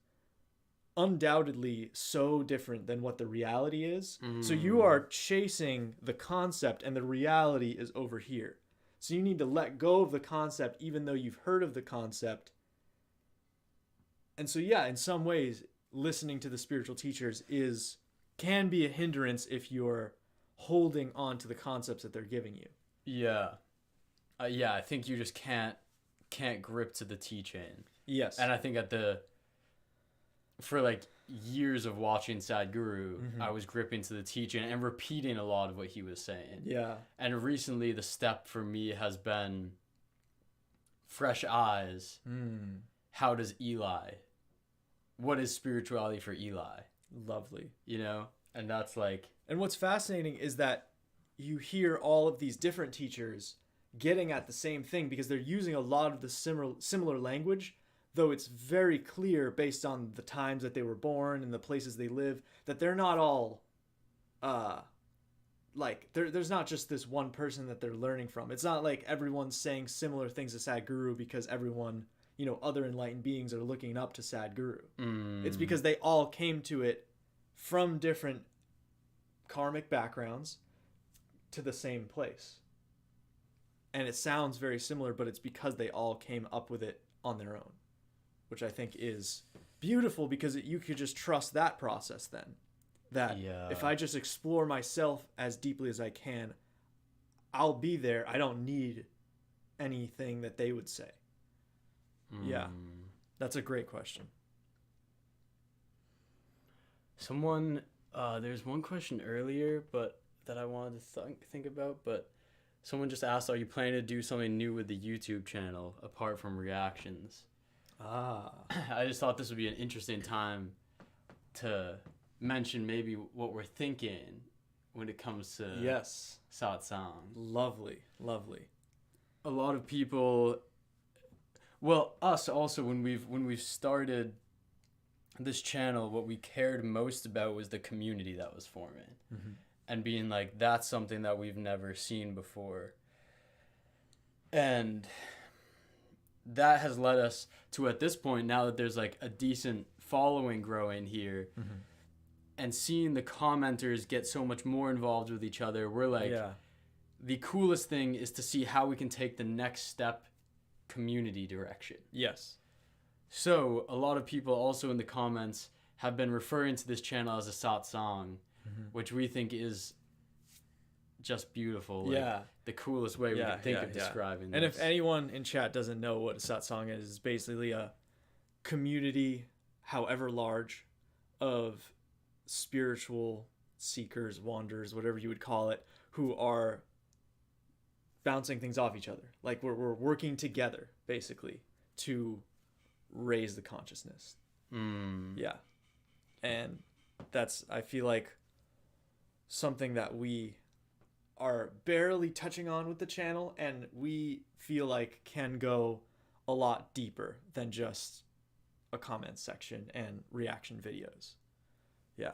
undoubtedly so different than what the reality is. So you are chasing the concept, and the reality is over here. So you need to let go of the concept, even though you've heard of the concept. And so, yeah, in some ways, listening to the spiritual teachers can be a hindrance if you're holding on to the concepts that they're giving you. Yeah. I think you just can't grip to the teaching. Yes. And I think for like years of watching Sadhguru, I was gripping to the teaching and repeating a lot of what he was saying. Yeah. And recently the step for me has been fresh eyes. How does Eli? What is spirituality for Eli? Lovely. You know? And that's like... And what's fascinating is that you hear all of these different teachers getting at the same thing, because they're using a lot of the similar language, though it's very clear based on the times that they were born and the places they live, that they're not all like there's not just this one person that they're learning from. It's not like everyone's saying similar things to Sadhguru because everyone, you know, other enlightened beings are looking up to Sadhguru. It's because they all came to it from different karmic backgrounds to the same place. And it sounds very similar, but it's because they all came up with it on their own, which I think is beautiful, because you could just trust that process then. That if I just explore myself as deeply as I can, I'll be there. I don't need anything that they would say. Yeah, that's a great question. Someone, there's one question earlier, but that I wanted to think about, but someone just asked, are you planning to do something new with the YouTube channel apart from reactions? I just thought this would be an interesting time to mention maybe what we're thinking when it comes to satsang. Lovely. A lot of people, well, us also, when we've started this channel, what we cared most about was the community that was forming, and being like, that's something that we've never seen before. And that has led us to, at this point, now that there's like a decent following growing here, and seeing the commenters get so much more involved with each other, we're like, the coolest thing is to see how we can take the next step community direction. Yes. So a lot of people also in the comments have been referring to this channel as a satsang, which we think is just beautiful. Like, the coolest way we can think of describing this. And if anyone in chat doesn't know what a satsang is, it's basically a community, however large, of spiritual seekers, wanderers, whatever you would call it, who are bouncing things off each other. Like we're working together, basically, to raise the consciousness. Yeah. And that's, I feel like, something that we are barely touching on with the channel, and we feel like can go a lot deeper than just a comment section and reaction videos. Yeah.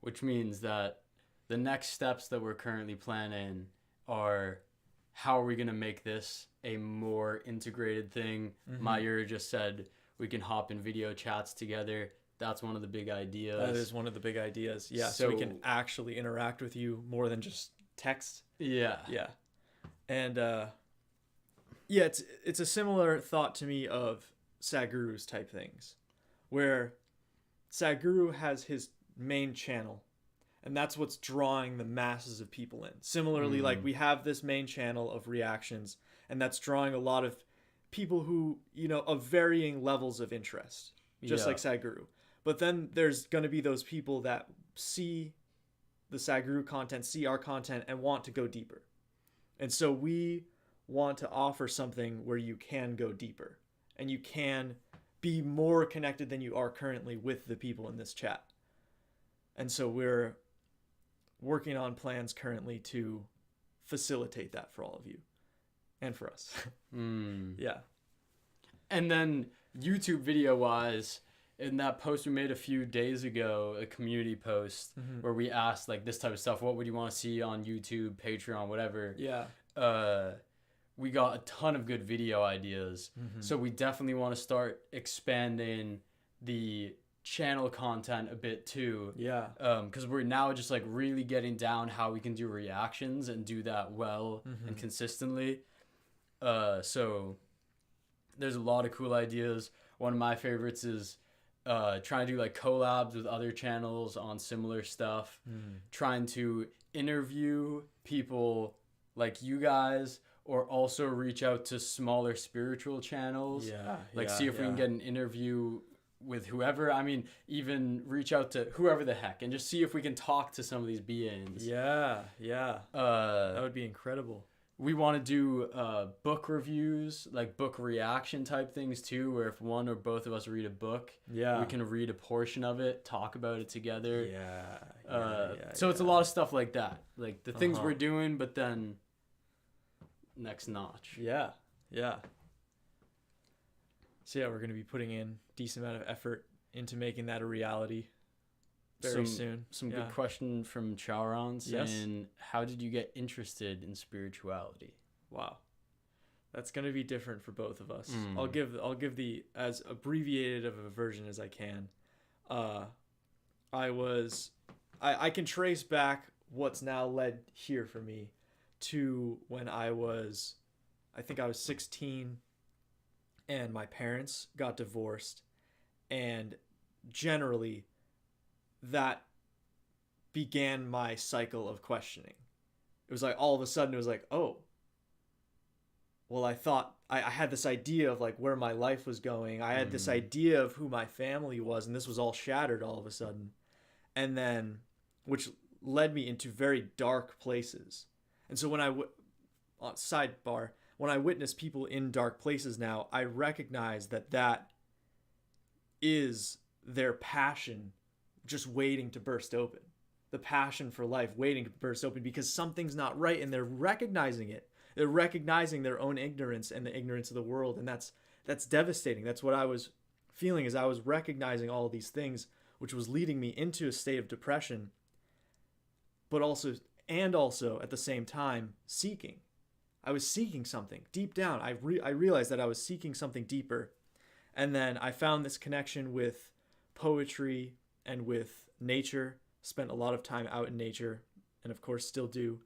Which means that the next steps that we're currently planning are, how are we going to make this a more integrated thing? Mayur just said we can hop in video chats together. That's one of the big ideas. That is one of the big ideas. Yeah, so we can actually interact with you more than just text. Yeah. Yeah. And it's a similar thought to me of Sadhguru's type things, where Sadhguru has his main channel, and that's what's drawing the masses of people in. Similarly, like we have this main channel of reactions, and that's drawing a lot of people who, you know, of varying levels of interest, just like Sadhguru. But then there's going to be those people that see the Sadhguru content, see our content, and want to go deeper. And so we want to offer something where you can go deeper, and you can be more connected than you are currently with the people in this chat. And so we're working on plans currently to facilitate that for all of you and for us. Yeah. And then YouTube video wise, in that post we made a few days ago, a community post where we asked like this type of stuff, what would you want to see on YouTube, Patreon, whatever. Yeah. We got a ton of good video ideas. So we definitely want to start expanding the channel content a bit too. Yeah. Because we're now just like really getting down how we can do reactions and do that well and consistently. So there's a lot of cool ideas. One of my favorites is trying to do like collabs with other channels on similar stuff, trying to interview people like you guys, or also reach out to smaller spiritual channels. See if we can get an interview with whoever. I mean, even reach out to whoever the heck and just see if we can talk to some of these beings. That would be incredible. We want to do book reviews, like book reaction type things too, where if one or both of us read a book, we can read a portion of it, talk about it together. So it's a lot of stuff like that, like the things we're doing, but then next notch. So yeah, we're going to be putting in decent amount of effort into making that a reality very soon. Some good question from Charon saying, Yes. how did you get interested in spirituality? Wow. That's going to be different for both of us. Mm. I'll give the as abbreviated of a version as I can. I can trace back what's now led here for me to when I think I was 16 and my parents got divorced, and generally that began my cycle of questioning. It was like all of a sudden it was like, oh, well, I thought I had this idea of like where my life was going. I had this idea of who my family was, and this was all shattered all of a sudden. And then, which led me into very dark places. And so when sidebar, when I witness people in dark places now, I recognize that is their passion just waiting to burst open. The passion for life waiting to burst open because something's not right, and they're recognizing it. They're recognizing their own ignorance and the ignorance of the world, and that's devastating. That's what I was feeling as I was recognizing all of these things, which was leading me into a state of depression, but also at the same time seeking. I was seeking something deep down. I realized that I was seeking something deeper, and then I found this connection with poetry and with nature. Spent a lot of time out in nature, and of course still do,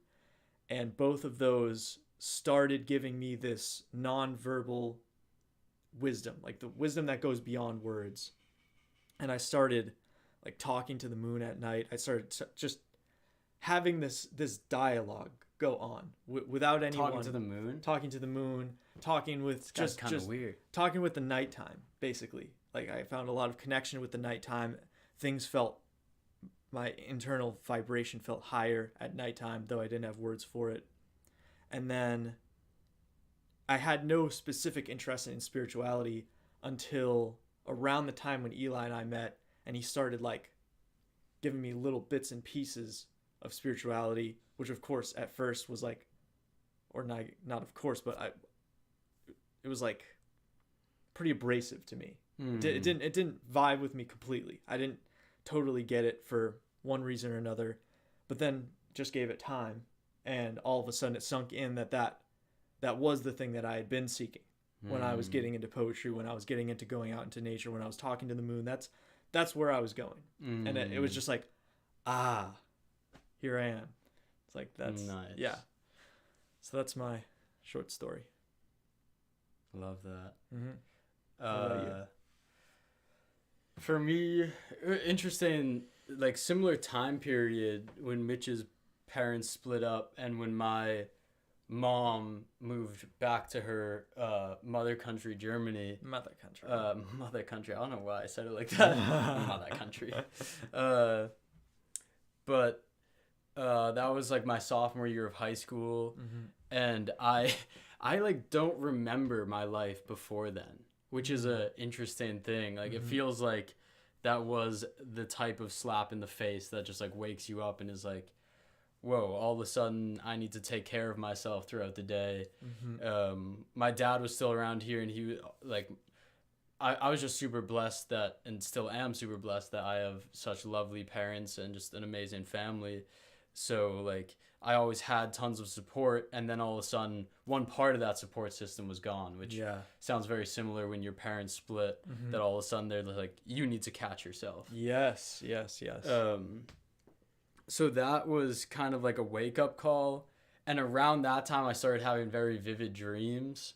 and both of those started giving me this non-verbal wisdom, like the wisdom that goes beyond words. And I started like talking to the moon at night. I started just having this dialogue go on without anyone. Talking to the moon, talking with just kind of weird. Talking with the nighttime, basically. Like I found a lot of connection with the nighttime. My internal vibration felt higher at nighttime, though I didn't have words for it. And then I had no specific interest in spirituality until around the time when Eli and I met, and he started like giving me little bits and pieces of spirituality, which of course at first was like, or not of course, but it was like pretty abrasive to me. It didn't vibe with me completely. I didn't totally get it for one reason or another, but then just gave it time, and all of a sudden it sunk in that was the thing that I had been seeking when I was getting into poetry, when I was getting into going out into nature, when I was talking to the moon. That's where I was going. And it was just like, here I am. It's like, that's nice. Yeah. So that's my short story. Love that. What about you? For me, interesting, like similar time period when Mitch's parents split up and when my mom moved back to her mother country, Germany. Mother country. Mother country. I don't know why I said it like that. Mother country. But that was like my sophomore year of high school, and I like don't remember my life before then, which is a interesting thing. Like it feels like that was the type of slap in the face that just like wakes you up and is like, whoa, all of a sudden I need to take care of myself throughout the day. My dad was still around here, and he like, I was just super blessed that, and still am super blessed that I have such lovely parents and just an amazing family. So like I always had tons of support, and then all of a sudden one part of that support system was gone, which sounds very similar when your parents split, that all of a sudden they're like, you need to catch yourself. Yes. So that was kind of like a wake-up call, and around that time I started having very vivid dreams,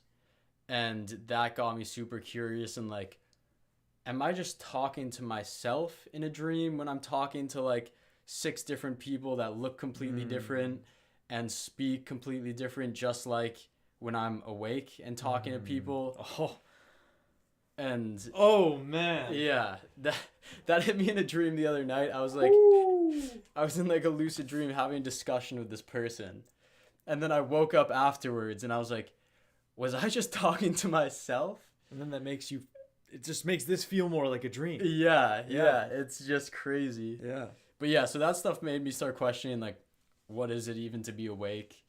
and that got me super curious and like, am I just talking to myself in a dream when I'm talking to like 6 different people that look completely different and speak completely different, just like when I'm awake and talking to people? And oh man, yeah, that hit me in a dream the other night. I was like, I was in like a lucid dream having a discussion with this person, and then I woke up afterwards and I was like, was I just talking to myself? And then it just makes this feel more like a dream. Yeah, it's just crazy. Yeah. But yeah, so that stuff made me start questioning like, what is it even to be awake?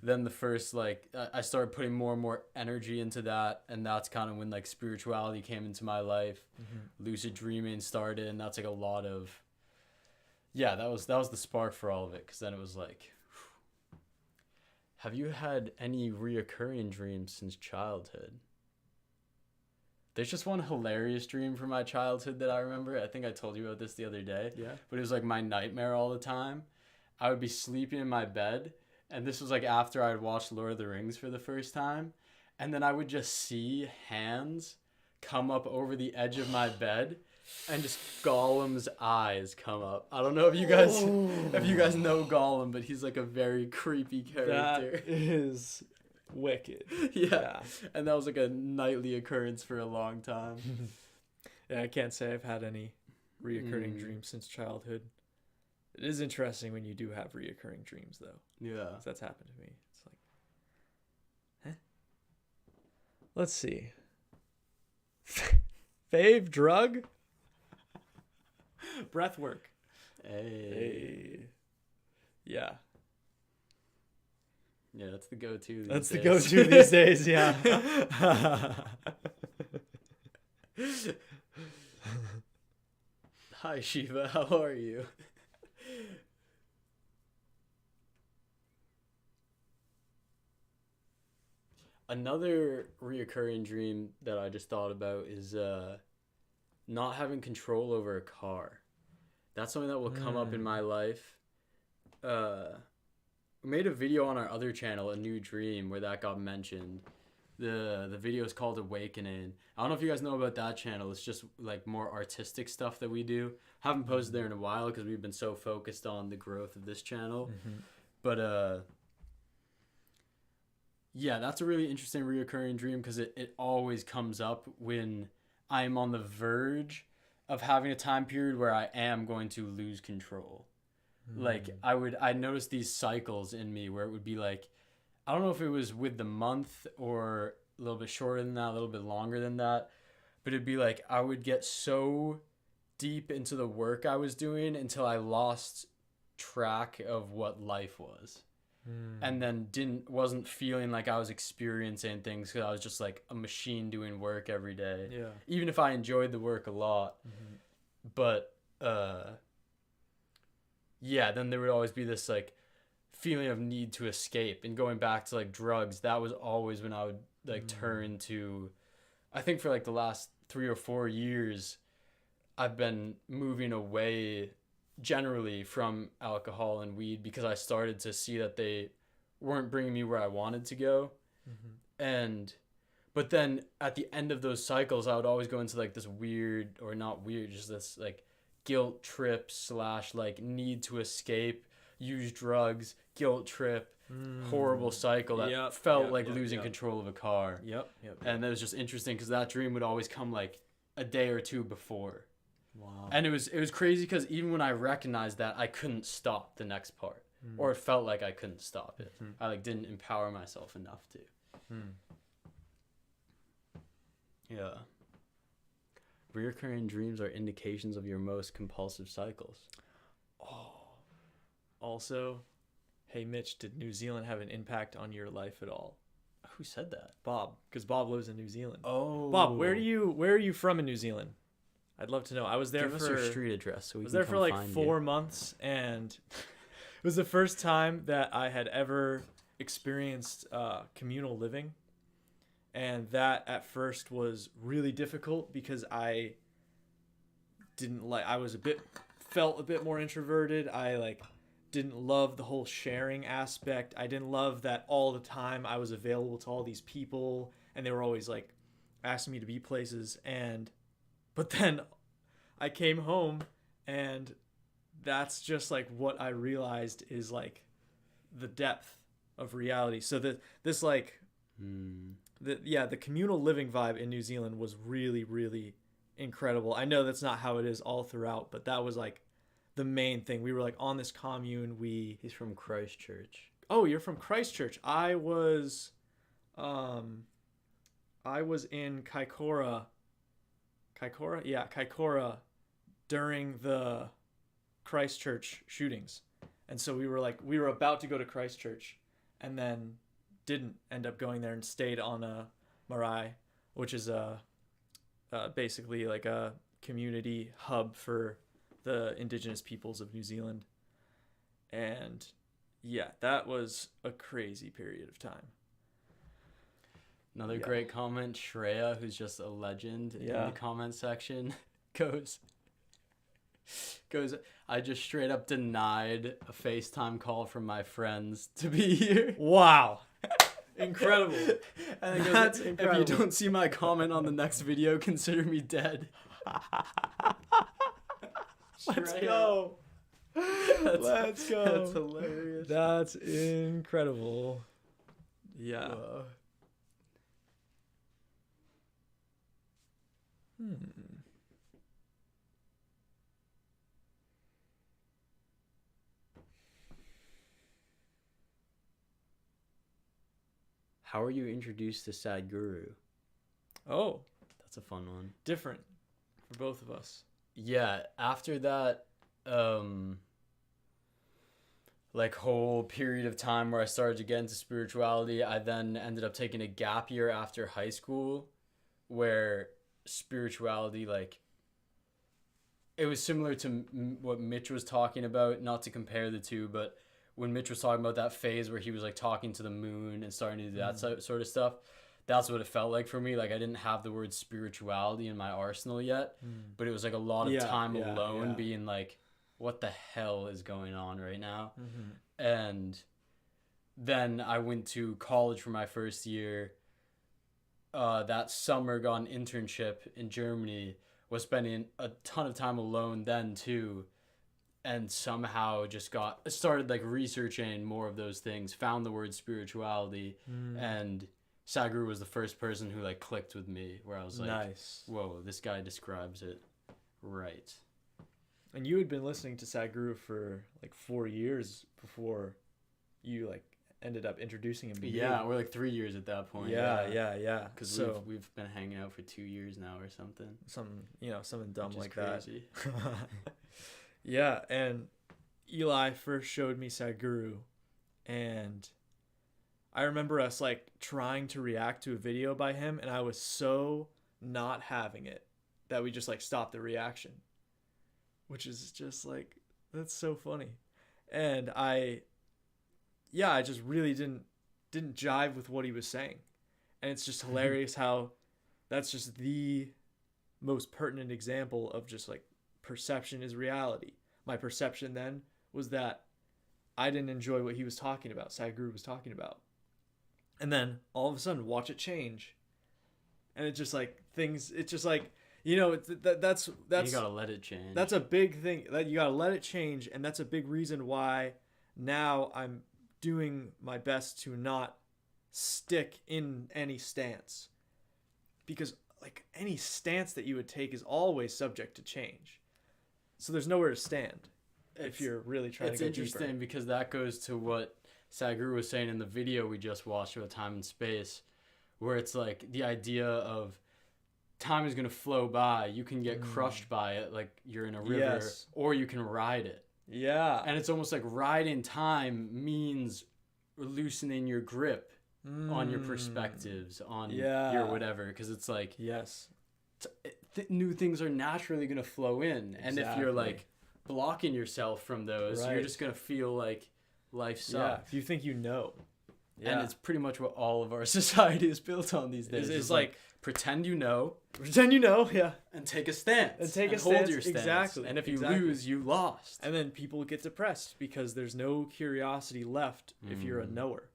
then the first, like, I started putting more and more energy into that, and that's kind of when, like, spirituality came into my life. Lucid dreaming started, and that's, like, a lot of, yeah, that was the spark for all of it, because then it was like, have you had any reoccurring dreams since childhood? There's just one hilarious dream from my childhood that I remember. I think I told you about this the other day. Yeah. But it was like my nightmare all the time. I would be sleeping in my bed, and this was like after I'd watched Lord of the Rings for the first time, and then I would just see hands come up over the edge of my bed, and just Gollum's eyes come up. I don't know if you guys know Gollum, but he's like a very creepy character. That is wicked. Yeah. And that was like a nightly occurrence for a long time. Yeah, I can't say I've had any reoccurring dreams since childhood. It is interesting when you do have reoccurring dreams, though. Yeah. 'Cause that's happened to me. It's like, let's see. Fave drug? Breath work. Hey. Yeah. Yeah, that's the go-to. That's the go-to these days, yeah. Hi, Shiva. How are you? Another reoccurring dream that I just thought about is not having control over a car. That's something that will come up in my life. We made a video on our other channel, A New Dream, where that got mentioned. The video is called Awakening. I don't know if you guys know about that channel. It's just like more artistic stuff that we do. Haven't posted there in a while because we've been so focused on the growth of this channel. But yeah, that's a really interesting reoccurring dream because it always comes up when I'm on the verge of having a time period where I am going to lose control. Like I noticed these cycles in me where it would be like, I don't know if it was with the month or a little bit shorter than that, a little bit longer than that, but it'd be like I would get so deep into the work I was doing until I lost track of what life was. And then wasn't feeling like I was experiencing things because I was just like a machine doing work every day. Yeah. Even if I enjoyed the work a lot. But yeah, then there would always be this like feeling of need to escape. And going back to like drugs, that was always when I would like turn to, I think for like the last 3 or 4 years, I've been moving away generally from alcohol and weed because I started to see that they weren't bringing me where I wanted to go. But then at the end of those cycles, I would always go into like this weird, or not weird, just this like guilt trip / like need to escape, use drugs, guilt trip, horrible cycle that felt like losing control of a car. And it was just interesting because that dream would always come like a day or two before. Wow. And it was crazy because even when I recognized that, I couldn't stop the next part, or it felt like I couldn't stop it. I like didn't empower myself enough to. Yeah. Reoccurring dreams are indications of your most compulsive cycles. Also, hey Mitch, did New Zealand have an impact on your life at all? Who said that? Bob, because Bob lives in New Zealand. Oh. Bob, where are you from in New Zealand? I'd love to know. I was there Give us your street address so we was can there come for like find 4 you. months, and it was the first time that I had ever experienced communal living, and that at first was really difficult because I felt a bit more introverted. I like didn't love the whole sharing aspect. I didn't love that all the time I was available to all these people and they were always like asking me to be places. But then I came home and that's just like what I realized is like the depth of reality. So the communal living vibe in New Zealand was really, really incredible. I know that's not how it is all throughout, but that was like the main thing. We were like on this commune. He's from Christchurch. Oh, you're from Christchurch. I was in Kaikoura. Yeah, Kaikoura during the Christchurch shootings. And so we were about to go to Christchurch, and then didn't end up going there and stayed on a marae, which is basically like a community hub for the indigenous peoples of New Zealand. And yeah, that was a crazy period of time. Another great comment, Shreya, who's just a legend in the comment section, goes, I just straight up denied a FaceTime call from my friends to be here. Wow. Incredible. And it goes, that's incredible. If you don't see my comment on the next video, consider me dead. Let's go. Let's go. That's hilarious. That's incredible. Yeah. Whoa. How are you introduced to Sadhguru? Oh, that's a fun one. Different for both of us. Yeah, after that like whole period of time where I started to get into spirituality, I then ended up taking a gap year after high school where spirituality, like, it was similar to what Mitch was talking about, not to compare the two, but when Mitch was talking about that phase where he was like talking to the moon and starting to do that sort of stuff, that's what it felt like for me. Like, I didn't have the word spirituality in my arsenal yet, but it was like a lot of time alone being like, what the hell is going on right now? And then I went to college for my first year. That summer, got an internship in Germany, was spending a ton of time alone then too, and somehow just started like researching more of those things, found the word spirituality, and Sadhguru was the first person who like clicked with me, where I was like, nice. Whoa, this guy describes it right. And you had been listening to Sadhguru for like 4 years before you like ended up introducing him to you. Yeah, we're like 3 years at that point. Yeah. Because we've been hanging out for 2 years now or something. Something dumb like crazy. That. Yeah, and Eli first showed me Sadhguru, and I remember us like trying to react to a video by him, and I was so not having it that we just like stopped the reaction, which is just like, that's so funny. And I just really didn't jive with what he was saying. And it's just hilarious how that's just the most pertinent example of just like perception is reality. My perception then was that I didn't enjoy what he was talking about, Sadhguru was talking about. And then all of a sudden watch it change. And it's just like that's you gotta let it change. That's a big thing, that you gotta let it change. And that's a big reason why now I'm doing my best to not stick in any stance, because like any stance that you would take is always subject to change. So there's nowhere to stand if you're really trying to go deeper. It's interesting because that goes to what Sadhguru was saying in the video we just watched about time and space, where it's like the idea of time is going to flow by. You can get crushed by it like you're in a river, or you can ride it. Yeah. And it's almost like riding time means loosening your grip on your perspectives, on your whatever, because it's like, new things are naturally going to flow in. And if you're like blocking yourself from those, you're just going to feel like life sucks. You think you know. And it's pretty much what all of our society is built on these days. It's like pretend you know, and take a stance, and hold your stance. Exactly. And if you lose, you lost. And then people get depressed because there's no curiosity left if you're a knower.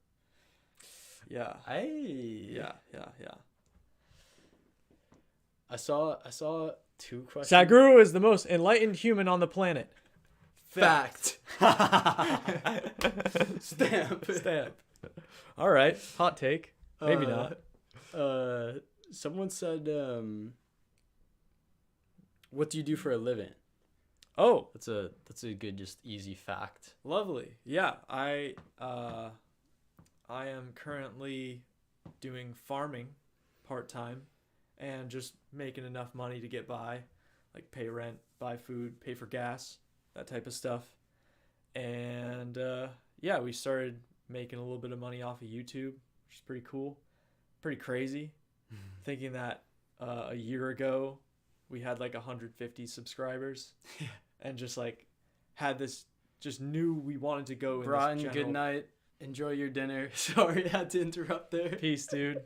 Yeah. Yeah. I saw 2 questions. Sadhguru is the most enlightened human on the planet. Fact. Stamp. All right. Hot take. Maybe not. Someone said, what do you do for a living? Oh, that's a good, just easy fact. Lovely. Yeah, I am currently doing farming part-time and just making enough money to get by, like pay rent, buy food, pay for gas, that type of stuff. And we started making a little bit of money off of YouTube, which is pretty cool, pretty crazy. Thinking that a year ago we had like 150 subscribers, and just like had this, just knew we wanted to go. Brian, good night. Enjoy your dinner. Sorry, I had to interrupt there. Peace, dude.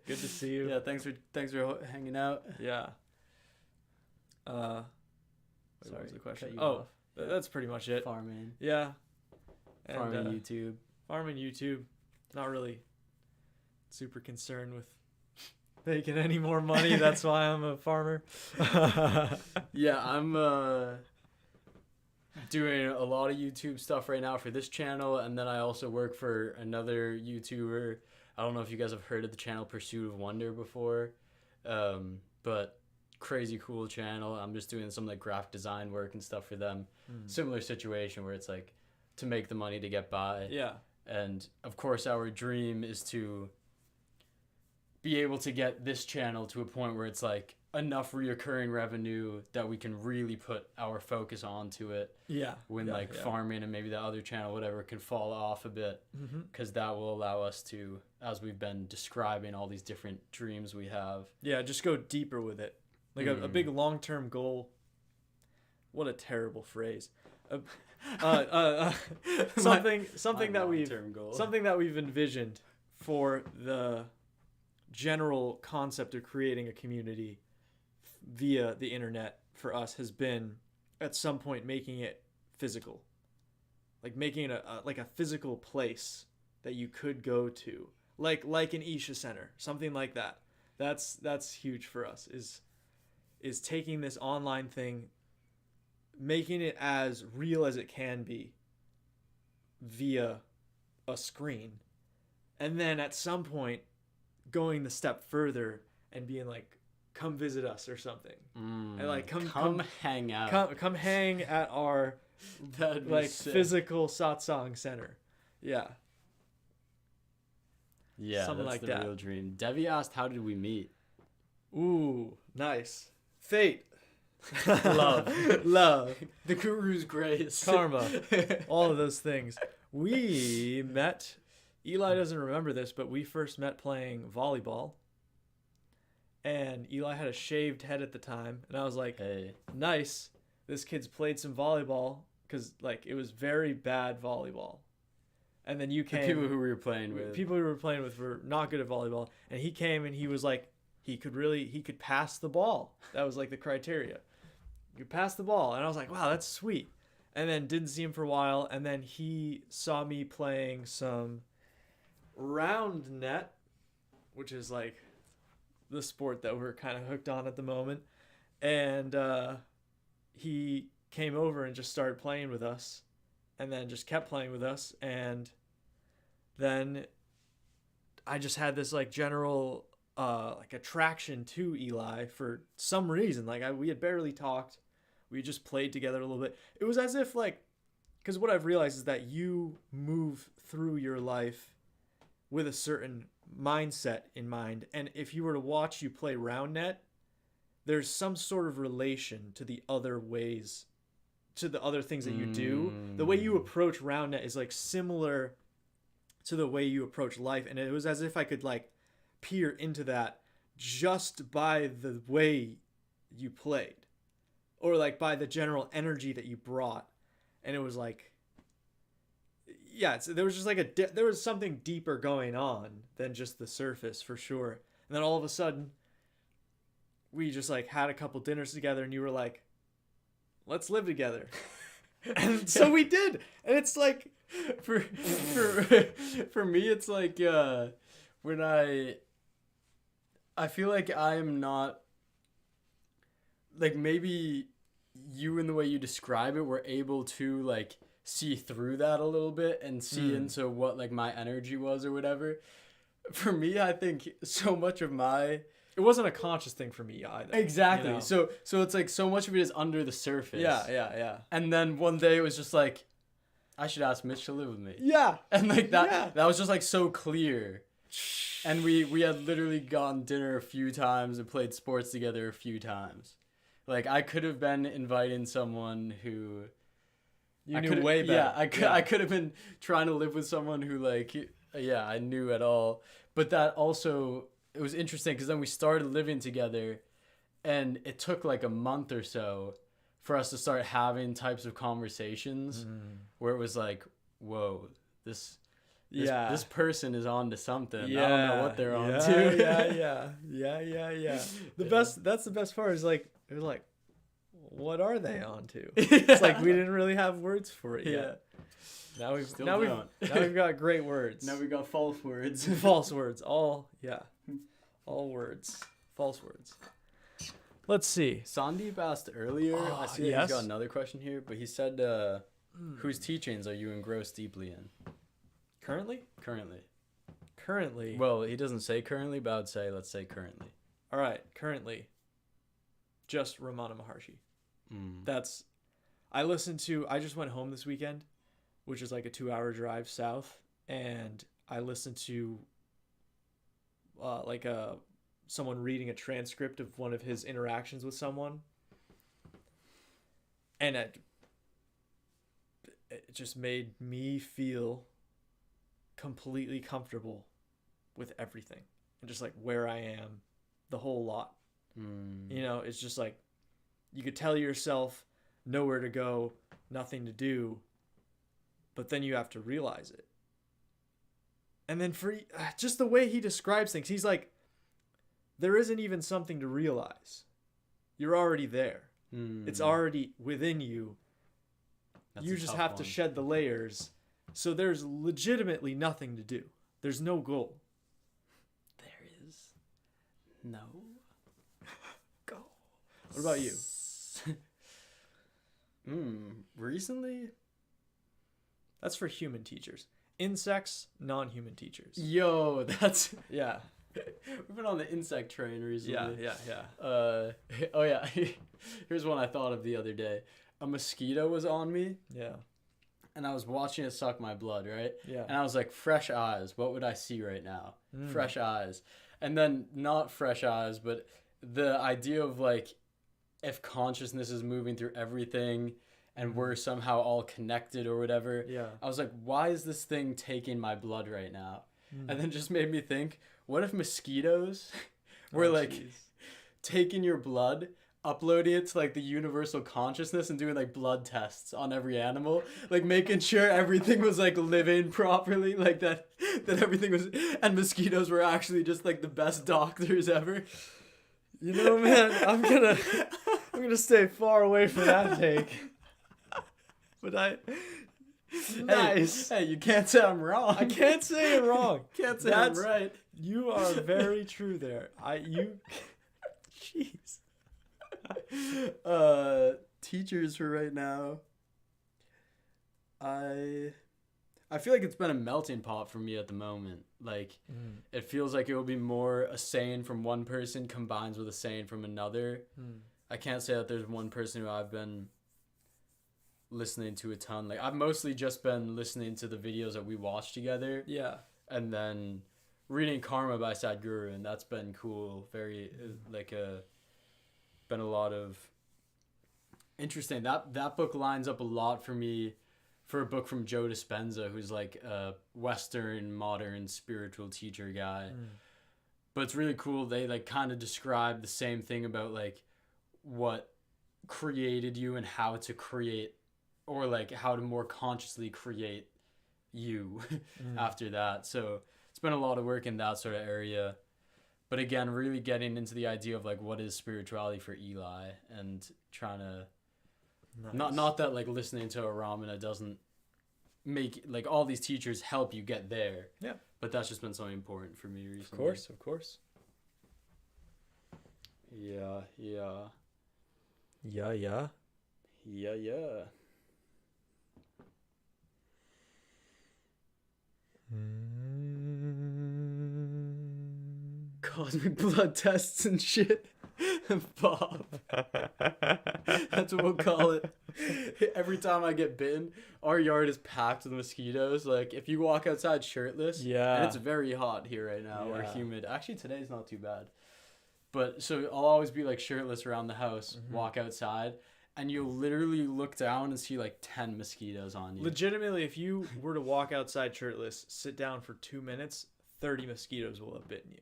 Good to see you. Yeah, thanks for hanging out. Yeah. What Sorry, was the question? cut you Oh, off. that's pretty much it. Farming. Yeah. And, Farming YouTube. Farming YouTube. Not really super concerned with making any more money. That's why I'm a farmer. Yeah, I'm doing a lot of YouTube stuff right now for this channel, and then I also work for another YouTuber. I don't know if you guys have heard of the channel Pursuit of Wonder before, but crazy cool channel. I'm just doing some like graphic design work and stuff for them. Similar situation where it's like to make the money to get by. Yeah. And of course our dream is to be able to get this channel to a point where it's like enough reoccurring revenue that we can really put our focus onto it. Yeah. When farming and maybe the other channel, whatever, can fall off a bit, because that will allow us to, as we've been describing all these different dreams we have. Yeah, just go deeper with it. Like a big long-term goal. What a terrible phrase. Something that we've envisioned for the general concept of creating a community via the internet for us has been at some point making it physical, like making it a physical place that you could go to, like an Isha Center, something like that. That's huge for us, is taking this online thing, making it as real as it can be via a screen, and then at some point going the step further and being like, come visit us or something, and like come hang out, come hang at our like sick. physical satsang center. Yeah Something that's like the real dream. Devi asked, how did we meet? Ooh, nice. Fate. Love. The guru's grace. Karma. All of those things. We met, Eli doesn't remember this, but we first met playing volleyball. And Eli had a shaved head at the time. And I was like, hey, nice. This kid's played some volleyball. Because like it was very bad volleyball. And then you came. The people who we were playing with were not good at volleyball. And he came and he was like, he could pass the ball. That was like the criteria. You could pass the ball. And I was like, wow, that's sweet. And then didn't see him for a while. And then he saw me playing some round net, which is like the sport that we're kind of hooked on at the moment. And he came over and just started playing with us. And then just kept playing with us. And then I just had this like general like attraction to Eli for some reason. Like we had barely talked. We just played together a little bit. It was as if like, because what I've realized is that you move through your life with a certain mindset in mind. And if you were to watch you play round net, there's some sort of relation to the other ways, to the other things that you do. The way you approach round net is like similar to the way you approach life. And it was as if I could like peer into that just by the way you played, or like by the general energy that you brought. And it was like, yeah, there was just like there was something deeper going on than just the surface for sure. And then all of a sudden we just like had a couple dinners together and you were like, let's live together. And so we did. And it's like for me it's like when I feel like I am not, like, maybe you, in the way you describe it, were able to like see through that a little bit and see into what like my energy was or whatever. For me, I think so much of my, it wasn't a conscious thing for me either. Exactly. You know? So it's like so much of it is under the surface. Yeah. And then one day it was just like, I should ask Mitch to live with me. Yeah. And like that was just like so clear. And we had literally gone dinner a few times and played sports together a few times. Like I could have been inviting someone who You knew way better. Yeah, I could have been trying to live with someone who like, yeah, I knew at all. But that also, it was interesting because then we started living together, and it took like a month or so for us to start having types of conversations where it was like, whoa, this person is on to something. Yeah. I don't know what they're on to. Yeah. That's the best part is like, it was like, what are they on to? It's like we didn't really have words for it yet. Now we've got great words. Now we got false words. False words. All words. False words. Let's see. Sandeep asked earlier. I see that he's got another question here, but he said, whose teachings are you engrossed deeply in? Currently? Currently. Well, he doesn't say currently, but I would say, let's say currently. All right. Currently. Just Ramana Maharshi. I just went home this weekend, which is like a 2-hour drive south, and I listened to someone reading a transcript of one of his interactions with someone, and it just made me feel completely comfortable with everything and just like where I am, the whole lot. You know, it's just like you could tell yourself nowhere to go, nothing to do, but then you have to realize it. And then for just the way he describes things, he's like, there isn't even something to realize. You're already there. It's already within you. You just have to shed the layers. So there's legitimately nothing to do. There's no goal. There is no goal. What about you? Recently? That's for human teachers. Insects, non-human teachers. Yo, that's... Yeah. We've been on the insect train recently. Yeah. Here's one I thought of the other day. A mosquito was on me. Yeah. And I was watching it suck my blood, right? Yeah. And I was like, fresh eyes. What would I see right now? Fresh eyes. And then not fresh eyes, but the idea of like, if consciousness is moving through everything and we're somehow all connected or whatever. Yeah. I was like, why is this thing taking my blood right now? And then just made me think, what if mosquitoes were taking your blood, uploading it to like the universal consciousness and doing like blood tests on every animal, like making sure everything was like living properly, like that everything was, and mosquitoes were actually just like the best doctors ever. You know, man, I'm gonna stay far away from that take. But nice. Hey, you can't say I'm wrong. I can't say I'm wrong. Can't say I'm right. You are very true there. Jeez. Teachers for right now. I feel like it's been a melting pot for me at the moment. Like, it feels like it will be more a saying from one person combines with a saying from another. I can't say that there's one person who I've been listening to a ton. Like, I've mostly just been listening to the videos that we watch together. Yeah. And then reading Karma by Sadhguru, and that's been cool. Very, been a lot of interesting. That book lines up a lot for me for a book from Joe Dispenza, who's like a Western modern spiritual teacher guy. But it's really cool. They like kind of describe the same thing about like what created you and how to create, or like how to more consciously create you after that. So it's been a lot of work in that sort of area. But again, really getting into the idea of like what is spirituality for Eli, and trying to not that like listening to a Ramana doesn't make like all these teachers help you get there. Yeah. But that's just been something important for me recently. Of course. Yeah. Cosmic blood tests and shit. Bob. That's what we'll call it. Every time I get bitten, our yard is packed with mosquitoes. Like, if you walk outside shirtless, and it's very hot here right now, or humid. Actually, today's not too bad. But, so I'll always be, like, shirtless around the house, walk outside, and you'll literally look down and see like 10 mosquitoes on you. Legitimately, if you were to walk outside shirtless, sit down for 2 minutes, 30 mosquitoes will have bitten you.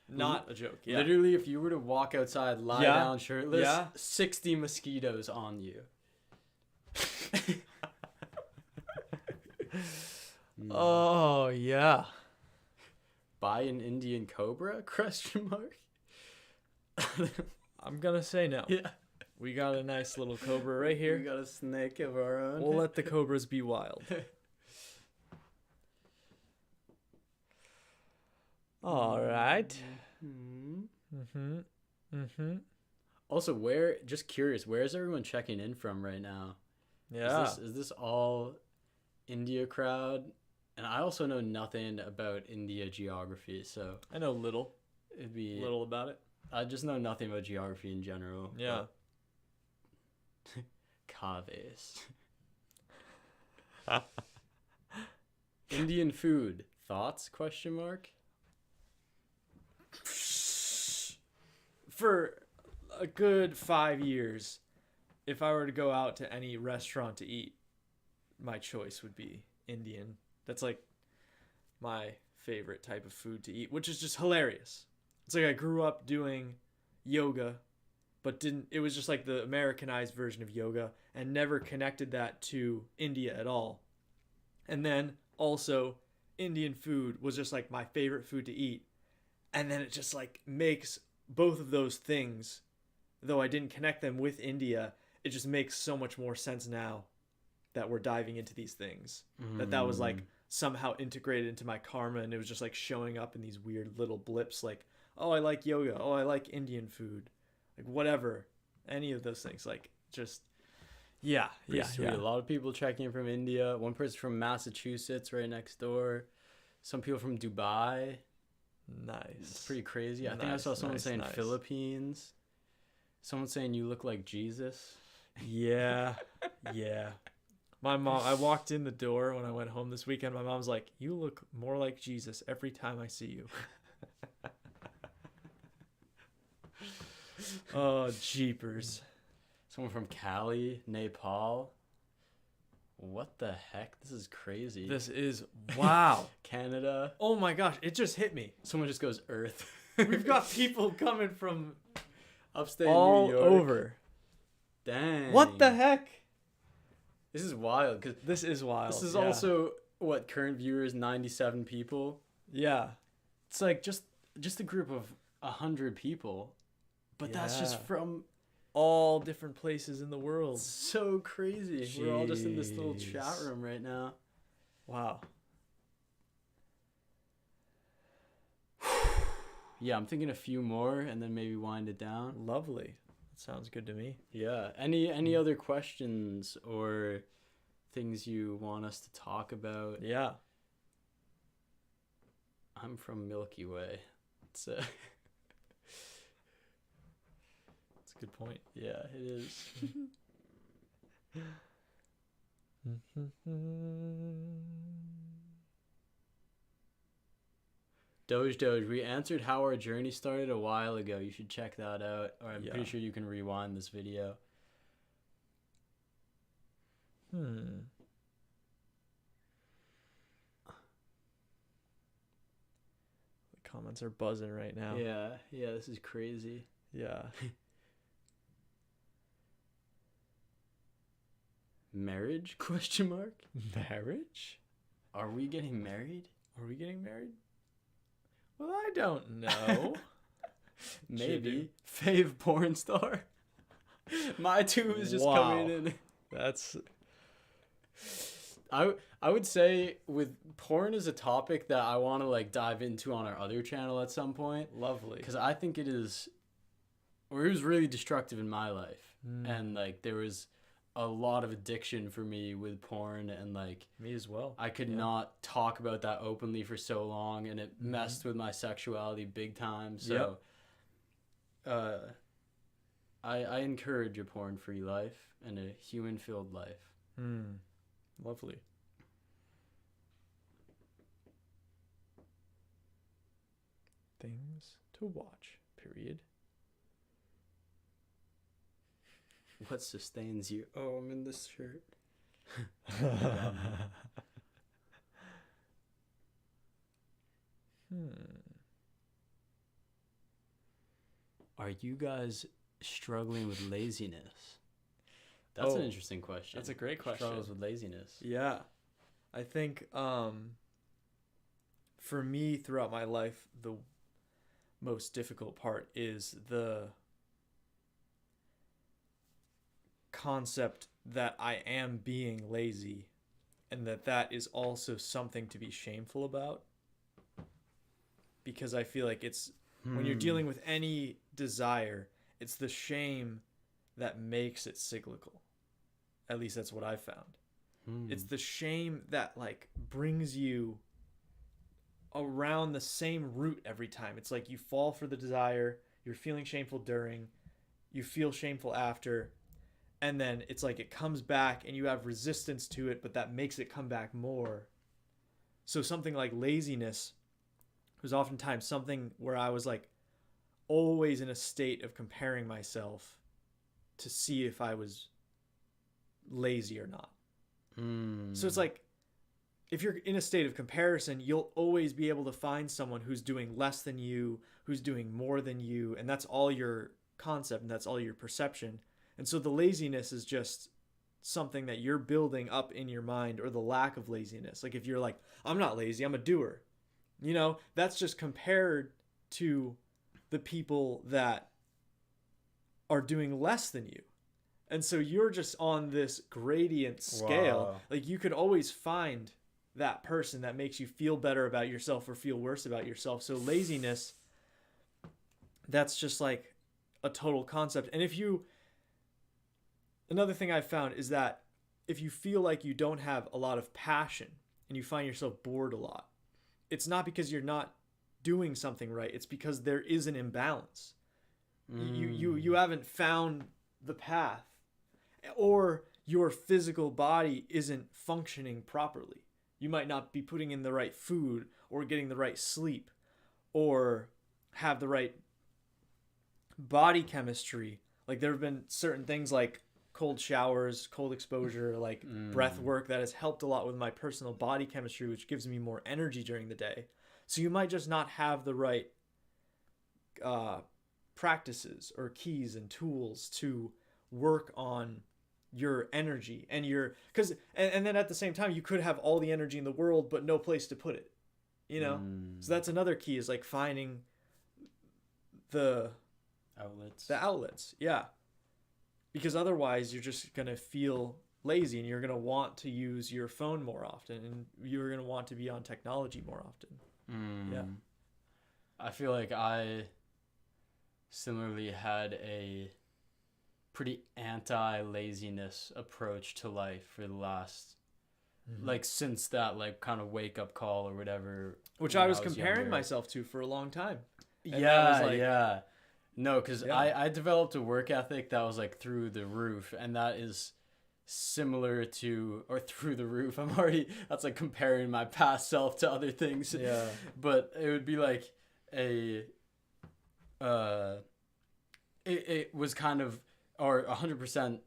Not a joke. Yeah. Literally, if you were to walk outside, lie down shirtless, 60 mosquitoes on you. Oh, yeah. Buy an Indian cobra? Question mark. I'm gonna say no. Yeah. We got a nice little cobra right here. We got a snake of our own. We'll let the cobras be wild. All right. Also, just curious, where is everyone checking in from right now? Yeah. Is this all India crowd? And I also know nothing about India geography, so I know little about it. I just know nothing about geography in general. Yeah. Caves. Indian food. Thoughts? Question mark. For a good 5 years, if I were to go out to any restaurant to eat, my choice would be Indian. That's like my favorite type of food to eat, which is just hilarious. It's like I grew up doing yoga, but it was just like the Americanized version of yoga and never connected that to India at all. And then also Indian food was just like my favorite food to eat. And then it just like makes both of those things, though I didn't connect them with India, it just makes so much more sense now that we're diving into these things. That was like somehow integrated into my karma, and it was just like showing up in these weird little blips like, oh, I like yoga, oh, I like Indian food, like whatever, any of those things, like just Pretty sweet. A lot of people checking in from India. One person from Massachusetts right next door. Some people from Dubai. Nice. It's pretty crazy. I think I saw someone saying Philippines. Someone saying you look like Jesus. Yeah. My mom, I walked in the door when I went home this weekend. My mom's like, you look more like Jesus every time I see you. Oh, jeepers. Someone from Cali, Nepal. What the heck? This is crazy. This is, wow. Canada. Oh my gosh, it just hit me. Someone just goes Earth. We've got people coming from upstate all New York. over. Dang. What the heck? This is wild. This is wild. This is also, what, current viewers, 97 people? Yeah. It's like just a group of 100 people. But that's just from all different places in the world. So crazy. Jeez. We're all just in this little chat room right now. Wow. Yeah, I'm thinking a few more and then maybe wind it down. Lovely. That sounds good to me. Yeah. Any other questions or things you want us to talk about? Yeah. I'm from Milky Way. It's a good point. Yeah, it is. Doge, we answered how our journey started a while ago. You should check that out. Or I'm pretty sure you can rewind this video. The comments are buzzing right now. Yeah, this is crazy. Yeah. Marriage? Question mark. Marriage? Are we getting married? Are we getting married? Well, I don't know. Maybe. Fave porn star. My two is just coming in. That's. I would say with porn is a topic that I want to like dive into on our other channel at some point. Lovely. Because I think it was really destructive in my life, and like there was a lot of addiction for me with porn, and like me as well. I could not talk about that openly for so long, and it messed with my sexuality big time. So I encourage a porn-free life and a human-filled life. Lovely. Things to watch, period. What sustains you? Oh, I'm in this shirt. Are you guys struggling with laziness? That's an interesting question. That's a great question. Struggles with laziness. Yeah. I think for me throughout my life, the most difficult part is the concept that I am being lazy and that is also something to be shameful about. Because I feel like it's when you're dealing with any desire, it's the shame that makes it cyclical. At least that's what I've found. It's the shame that like brings you around the same route every time. It's like you fall for the desire, you're feeling shameful during, you feel shameful after, and then it's like it comes back and you have resistance to it, but that makes it come back more. So something like laziness was oftentimes something where I was like always in a state of comparing myself to see if I was lazy or not. So it's like if you're in a state of comparison, you'll always be able to find someone who's doing less than you, who's doing more than you, and that's all your concept and that's all your perception. And so the laziness is just something that you're building up in your mind, or the lack of laziness. Like if you're like, I'm not lazy, I'm a doer. You know, that's just compared to the people that are doing less than you. And so you're just on this gradient scale. Wow. Like you could always find that person that makes you feel better about yourself or feel worse about yourself. So laziness, that's just like a total concept. And another thing I've found is that if you feel like you don't have a lot of passion and you find yourself bored a lot, it's not because you're not doing something right. It's because there is an imbalance. You haven't found the path, or your physical body isn't functioning properly. You might not be putting in the right food or getting the right sleep or have the right body chemistry. Like there have been certain things like cold showers, cold exposure, like breath work that has helped a lot with my personal body chemistry, which gives me more energy during the day. So you might just not have the right practices or keys and tools to work on your energy and and then at the same time you could have all the energy in the world but no place to put it, you know. So that's another key, is like finding the outlets. Yeah, because otherwise you're just gonna feel lazy and you're gonna want to use your phone more often and you're gonna want to be on technology more often. Yeah, I feel like I similarly had a pretty anti-laziness approach to life for the last like since that like kind of wake up call or whatever, which I was comparing myself to for a long time. And no, because I developed a work ethic that was like through the roof, and that is similar to, or through the roof, that's like comparing my past self to other things. Yeah, but it would be like it was kind of, or 100%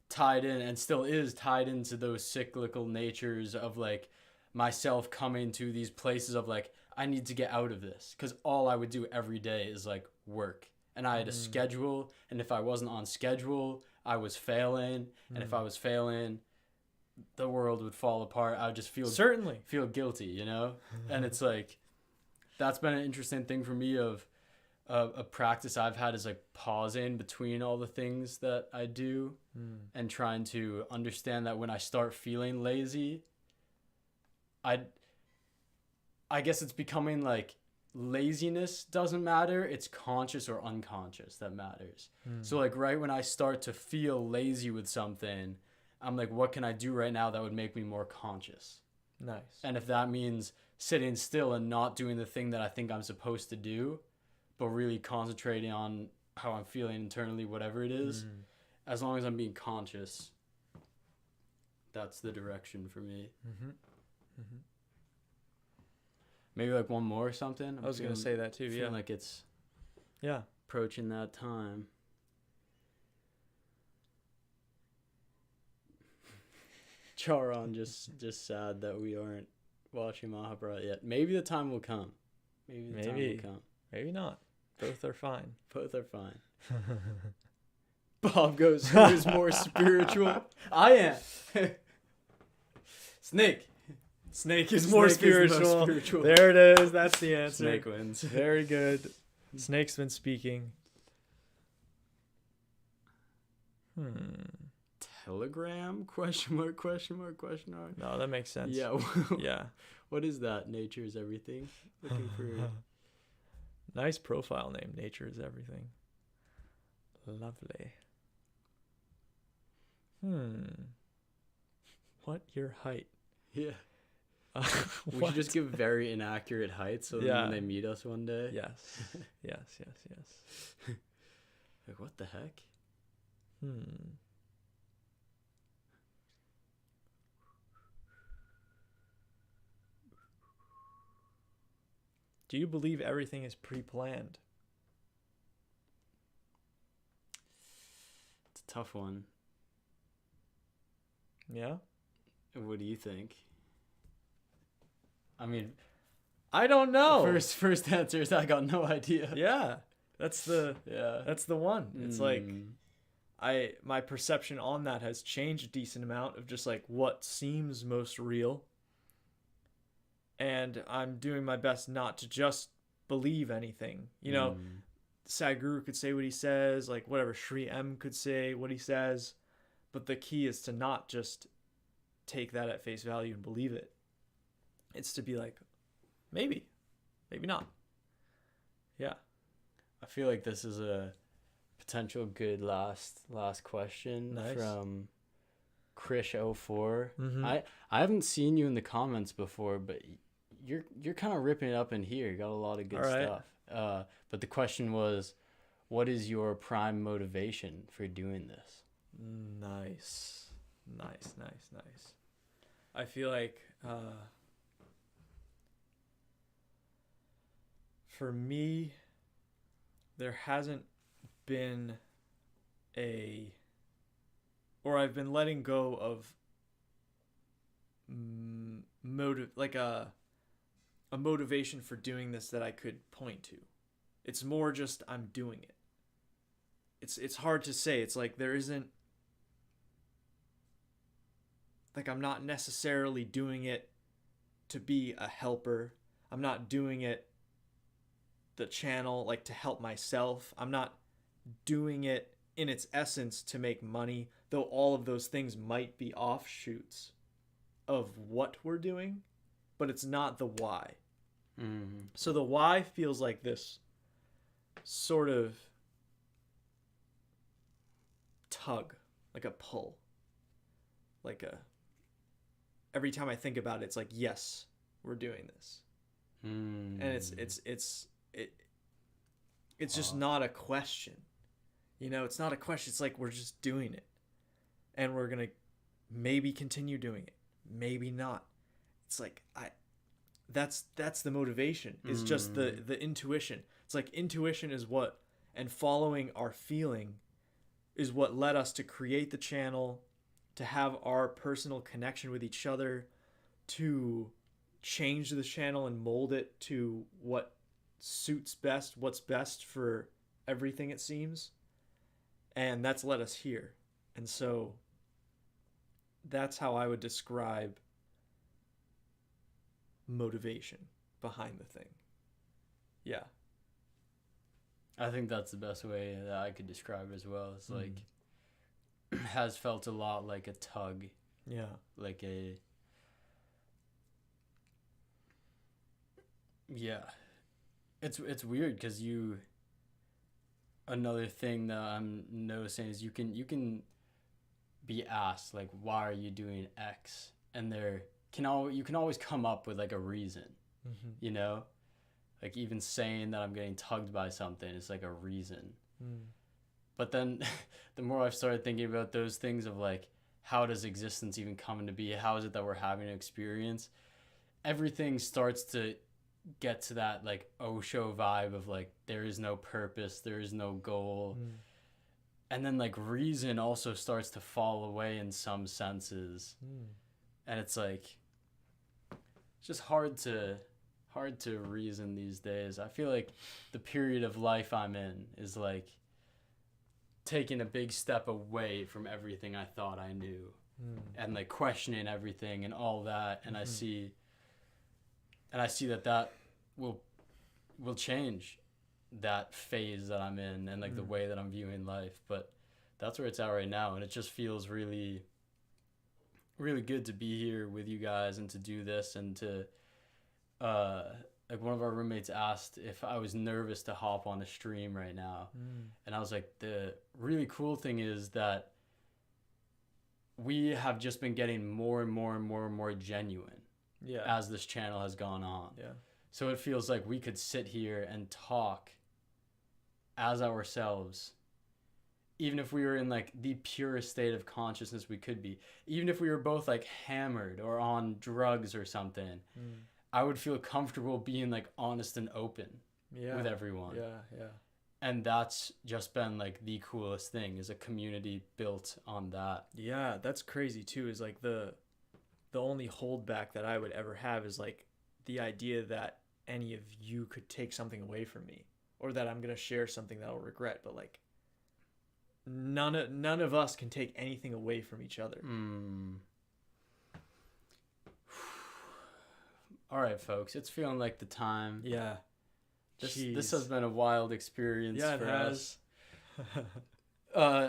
tied in, and still is tied into those cyclical natures of like myself coming to these places of like, I need to get out of this, because all I would do every day is like work, and I had a schedule, and if I wasn't on schedule, I was failing, and if I was failing, the world would fall apart. I would just feel guilty, you know. And it's like, that's been an interesting thing for me of a practice I've had, is like pausing between all the things that I do and trying to understand that when I start feeling lazy, I guess it's becoming like laziness doesn't matter. It's conscious or unconscious that matters. So like right when I start to feel lazy with something, I'm like, what can I do right now that would make me more conscious? Nice. And if that means sitting still and not doing the thing that I think I'm supposed to do, but really concentrating on how I'm feeling internally, whatever it is, as long as I'm being conscious, that's the direction for me. Maybe like one more or something. I was going to say that too, feeling like it's approaching that time. Charon just sad that we aren't watching Mahabharata yet. Maybe the time will come. Maybe the time will come. Maybe not. Both are fine. Both are fine. Bob goes, who is more spiritual? I am. Snake. Snake is more Snake is the most spiritual. spiritual. There it is. That's the answer. Snake wins. Very good. Snake's been speaking. Telegram? Question mark, question mark, question mark. No, that makes sense. Yeah. Yeah. What is that? Nature is everything? Looking for... Nice profile name. Nature is everything. Lovely. What your height? Yeah. We should just give very inaccurate heights so that when they meet us one day. Yes. Yes. Like, what the heck? Do you believe everything is pre-planned? It's a tough one. Yeah? What do you think? I mean, I don't know. First answer is I got no idea. Yeah. That's the one. It's like my perception on that has changed a decent amount of just like what seems most real. And I'm doing my best not to just believe anything. You know, Sadhguru could say what he says, like whatever Sri M could say what he says, but the key is to not just take that at face value and believe it. It's to be like, maybe not. Yeah. I feel like this is a potential good last question. Nice. From Krish04. Mm-hmm. I haven't seen you in the comments before, but you're kind of ripping it up in here. You got a lot of good stuff. But the question was, what is your prime motivation for doing this? Nice. I feel like for me, there hasn't been or I've been letting go of a motivation for doing this that I could point to. It's more just I'm doing it. It's hard to say. It's like there isn't, like I'm not necessarily doing it to be a helper. I'm not doing it the channel like to help myself. I'm not doing it in its essence to make money, though all of those things might be offshoots of what we're doing, but it's not the why. Mm-hmm. So the why feels like this sort of tug, like a pull, every time I think about it, it's like, yes, we're doing this. And it's just not a question. You know, it's not a question. It's like we're just doing it. And we're going to maybe continue doing it. Maybe not. It's like that's the motivation. It's just the intuition. It's like intuition is what, and following our feeling is what led us to create the channel, to have our personal connection with each other, to change the channel and mold it to what suits best, what's best for everything, it seems. And that's led us here. And so that's how I would describe motivation behind the thing. Yeah. I think that's the best way that I could describe it as well. It's like, has felt a lot like a tug. Yeah. Like a... Yeah. It's weird because another thing that I'm noticing is you can be asked, like, why are you doing X? And you can always come up with like a reason, you know? Like even saying that I'm getting tugged by something is like a reason. But then the more I've started thinking about those things of like, how does existence even come into be? How is it that we're having an experience? Everything starts to get to that like Osho vibe of like, there is no purpose, there is no goal. And then like reason also starts to fall away in some senses. And it's like, it's just hard to reason these days. I feel like the period of life I'm in is like taking a big step away from everything I thought I knew, and like questioning everything and all that. And I see that will change that phase that I'm in, and like the way that I'm viewing life. But that's where it's at right now, and it just feels really, really good to be here with you guys and to do this, and to like one of our roommates asked if I was nervous to hop on a stream right now, and I was like, the really cool thing is that we have just been getting more and more and more and more genuine as this channel has gone on. So it feels like we could sit here and talk as ourselves, even if we were in like the purest state of consciousness we could be, even if we were both like hammered or on drugs or something. I would feel comfortable being like honest and open with everyone. And that's just been like the coolest thing, is a community built on that. Yeah, that's crazy too, is like the only holdback that I would ever have is like the idea that any of you could take something away from me, or that I'm going to share something that I'll regret. But like none of us can take anything away from each other. All right, folks, it's feeling like the time. Yeah. This has been a wild experience for us. Has.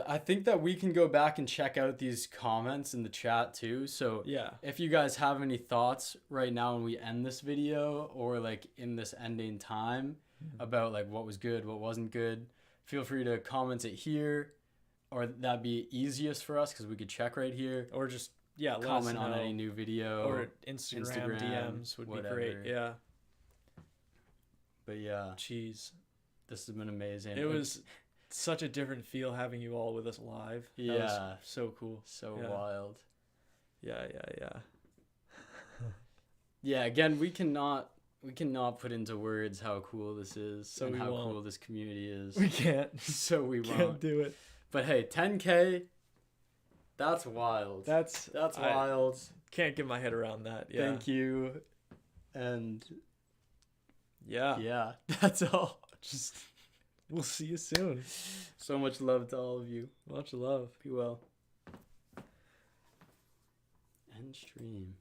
I think that we can go back and check out these comments in the chat too. So if you guys have any thoughts right now when we end this video, or like in this ending time, about like what was good, what wasn't good, feel free to comment it here, or that'd be easiest for us because we could check right here. Or just comment on any new video, or Instagram DMs would be great. But yeah, jeez, this has been amazing. It was such a different feel having you all with us live. That was so cool, so wild. Yeah, again, we cannot put into words how cool this is, and how cool this community is. We can't. So we won't. Can't do it. But hey, 10K, that's wild. That's wild. Can't get my head around that. Thank you. And yeah, that's all. Just we'll see you soon. So much love to all of you. Much love. Be well. End stream.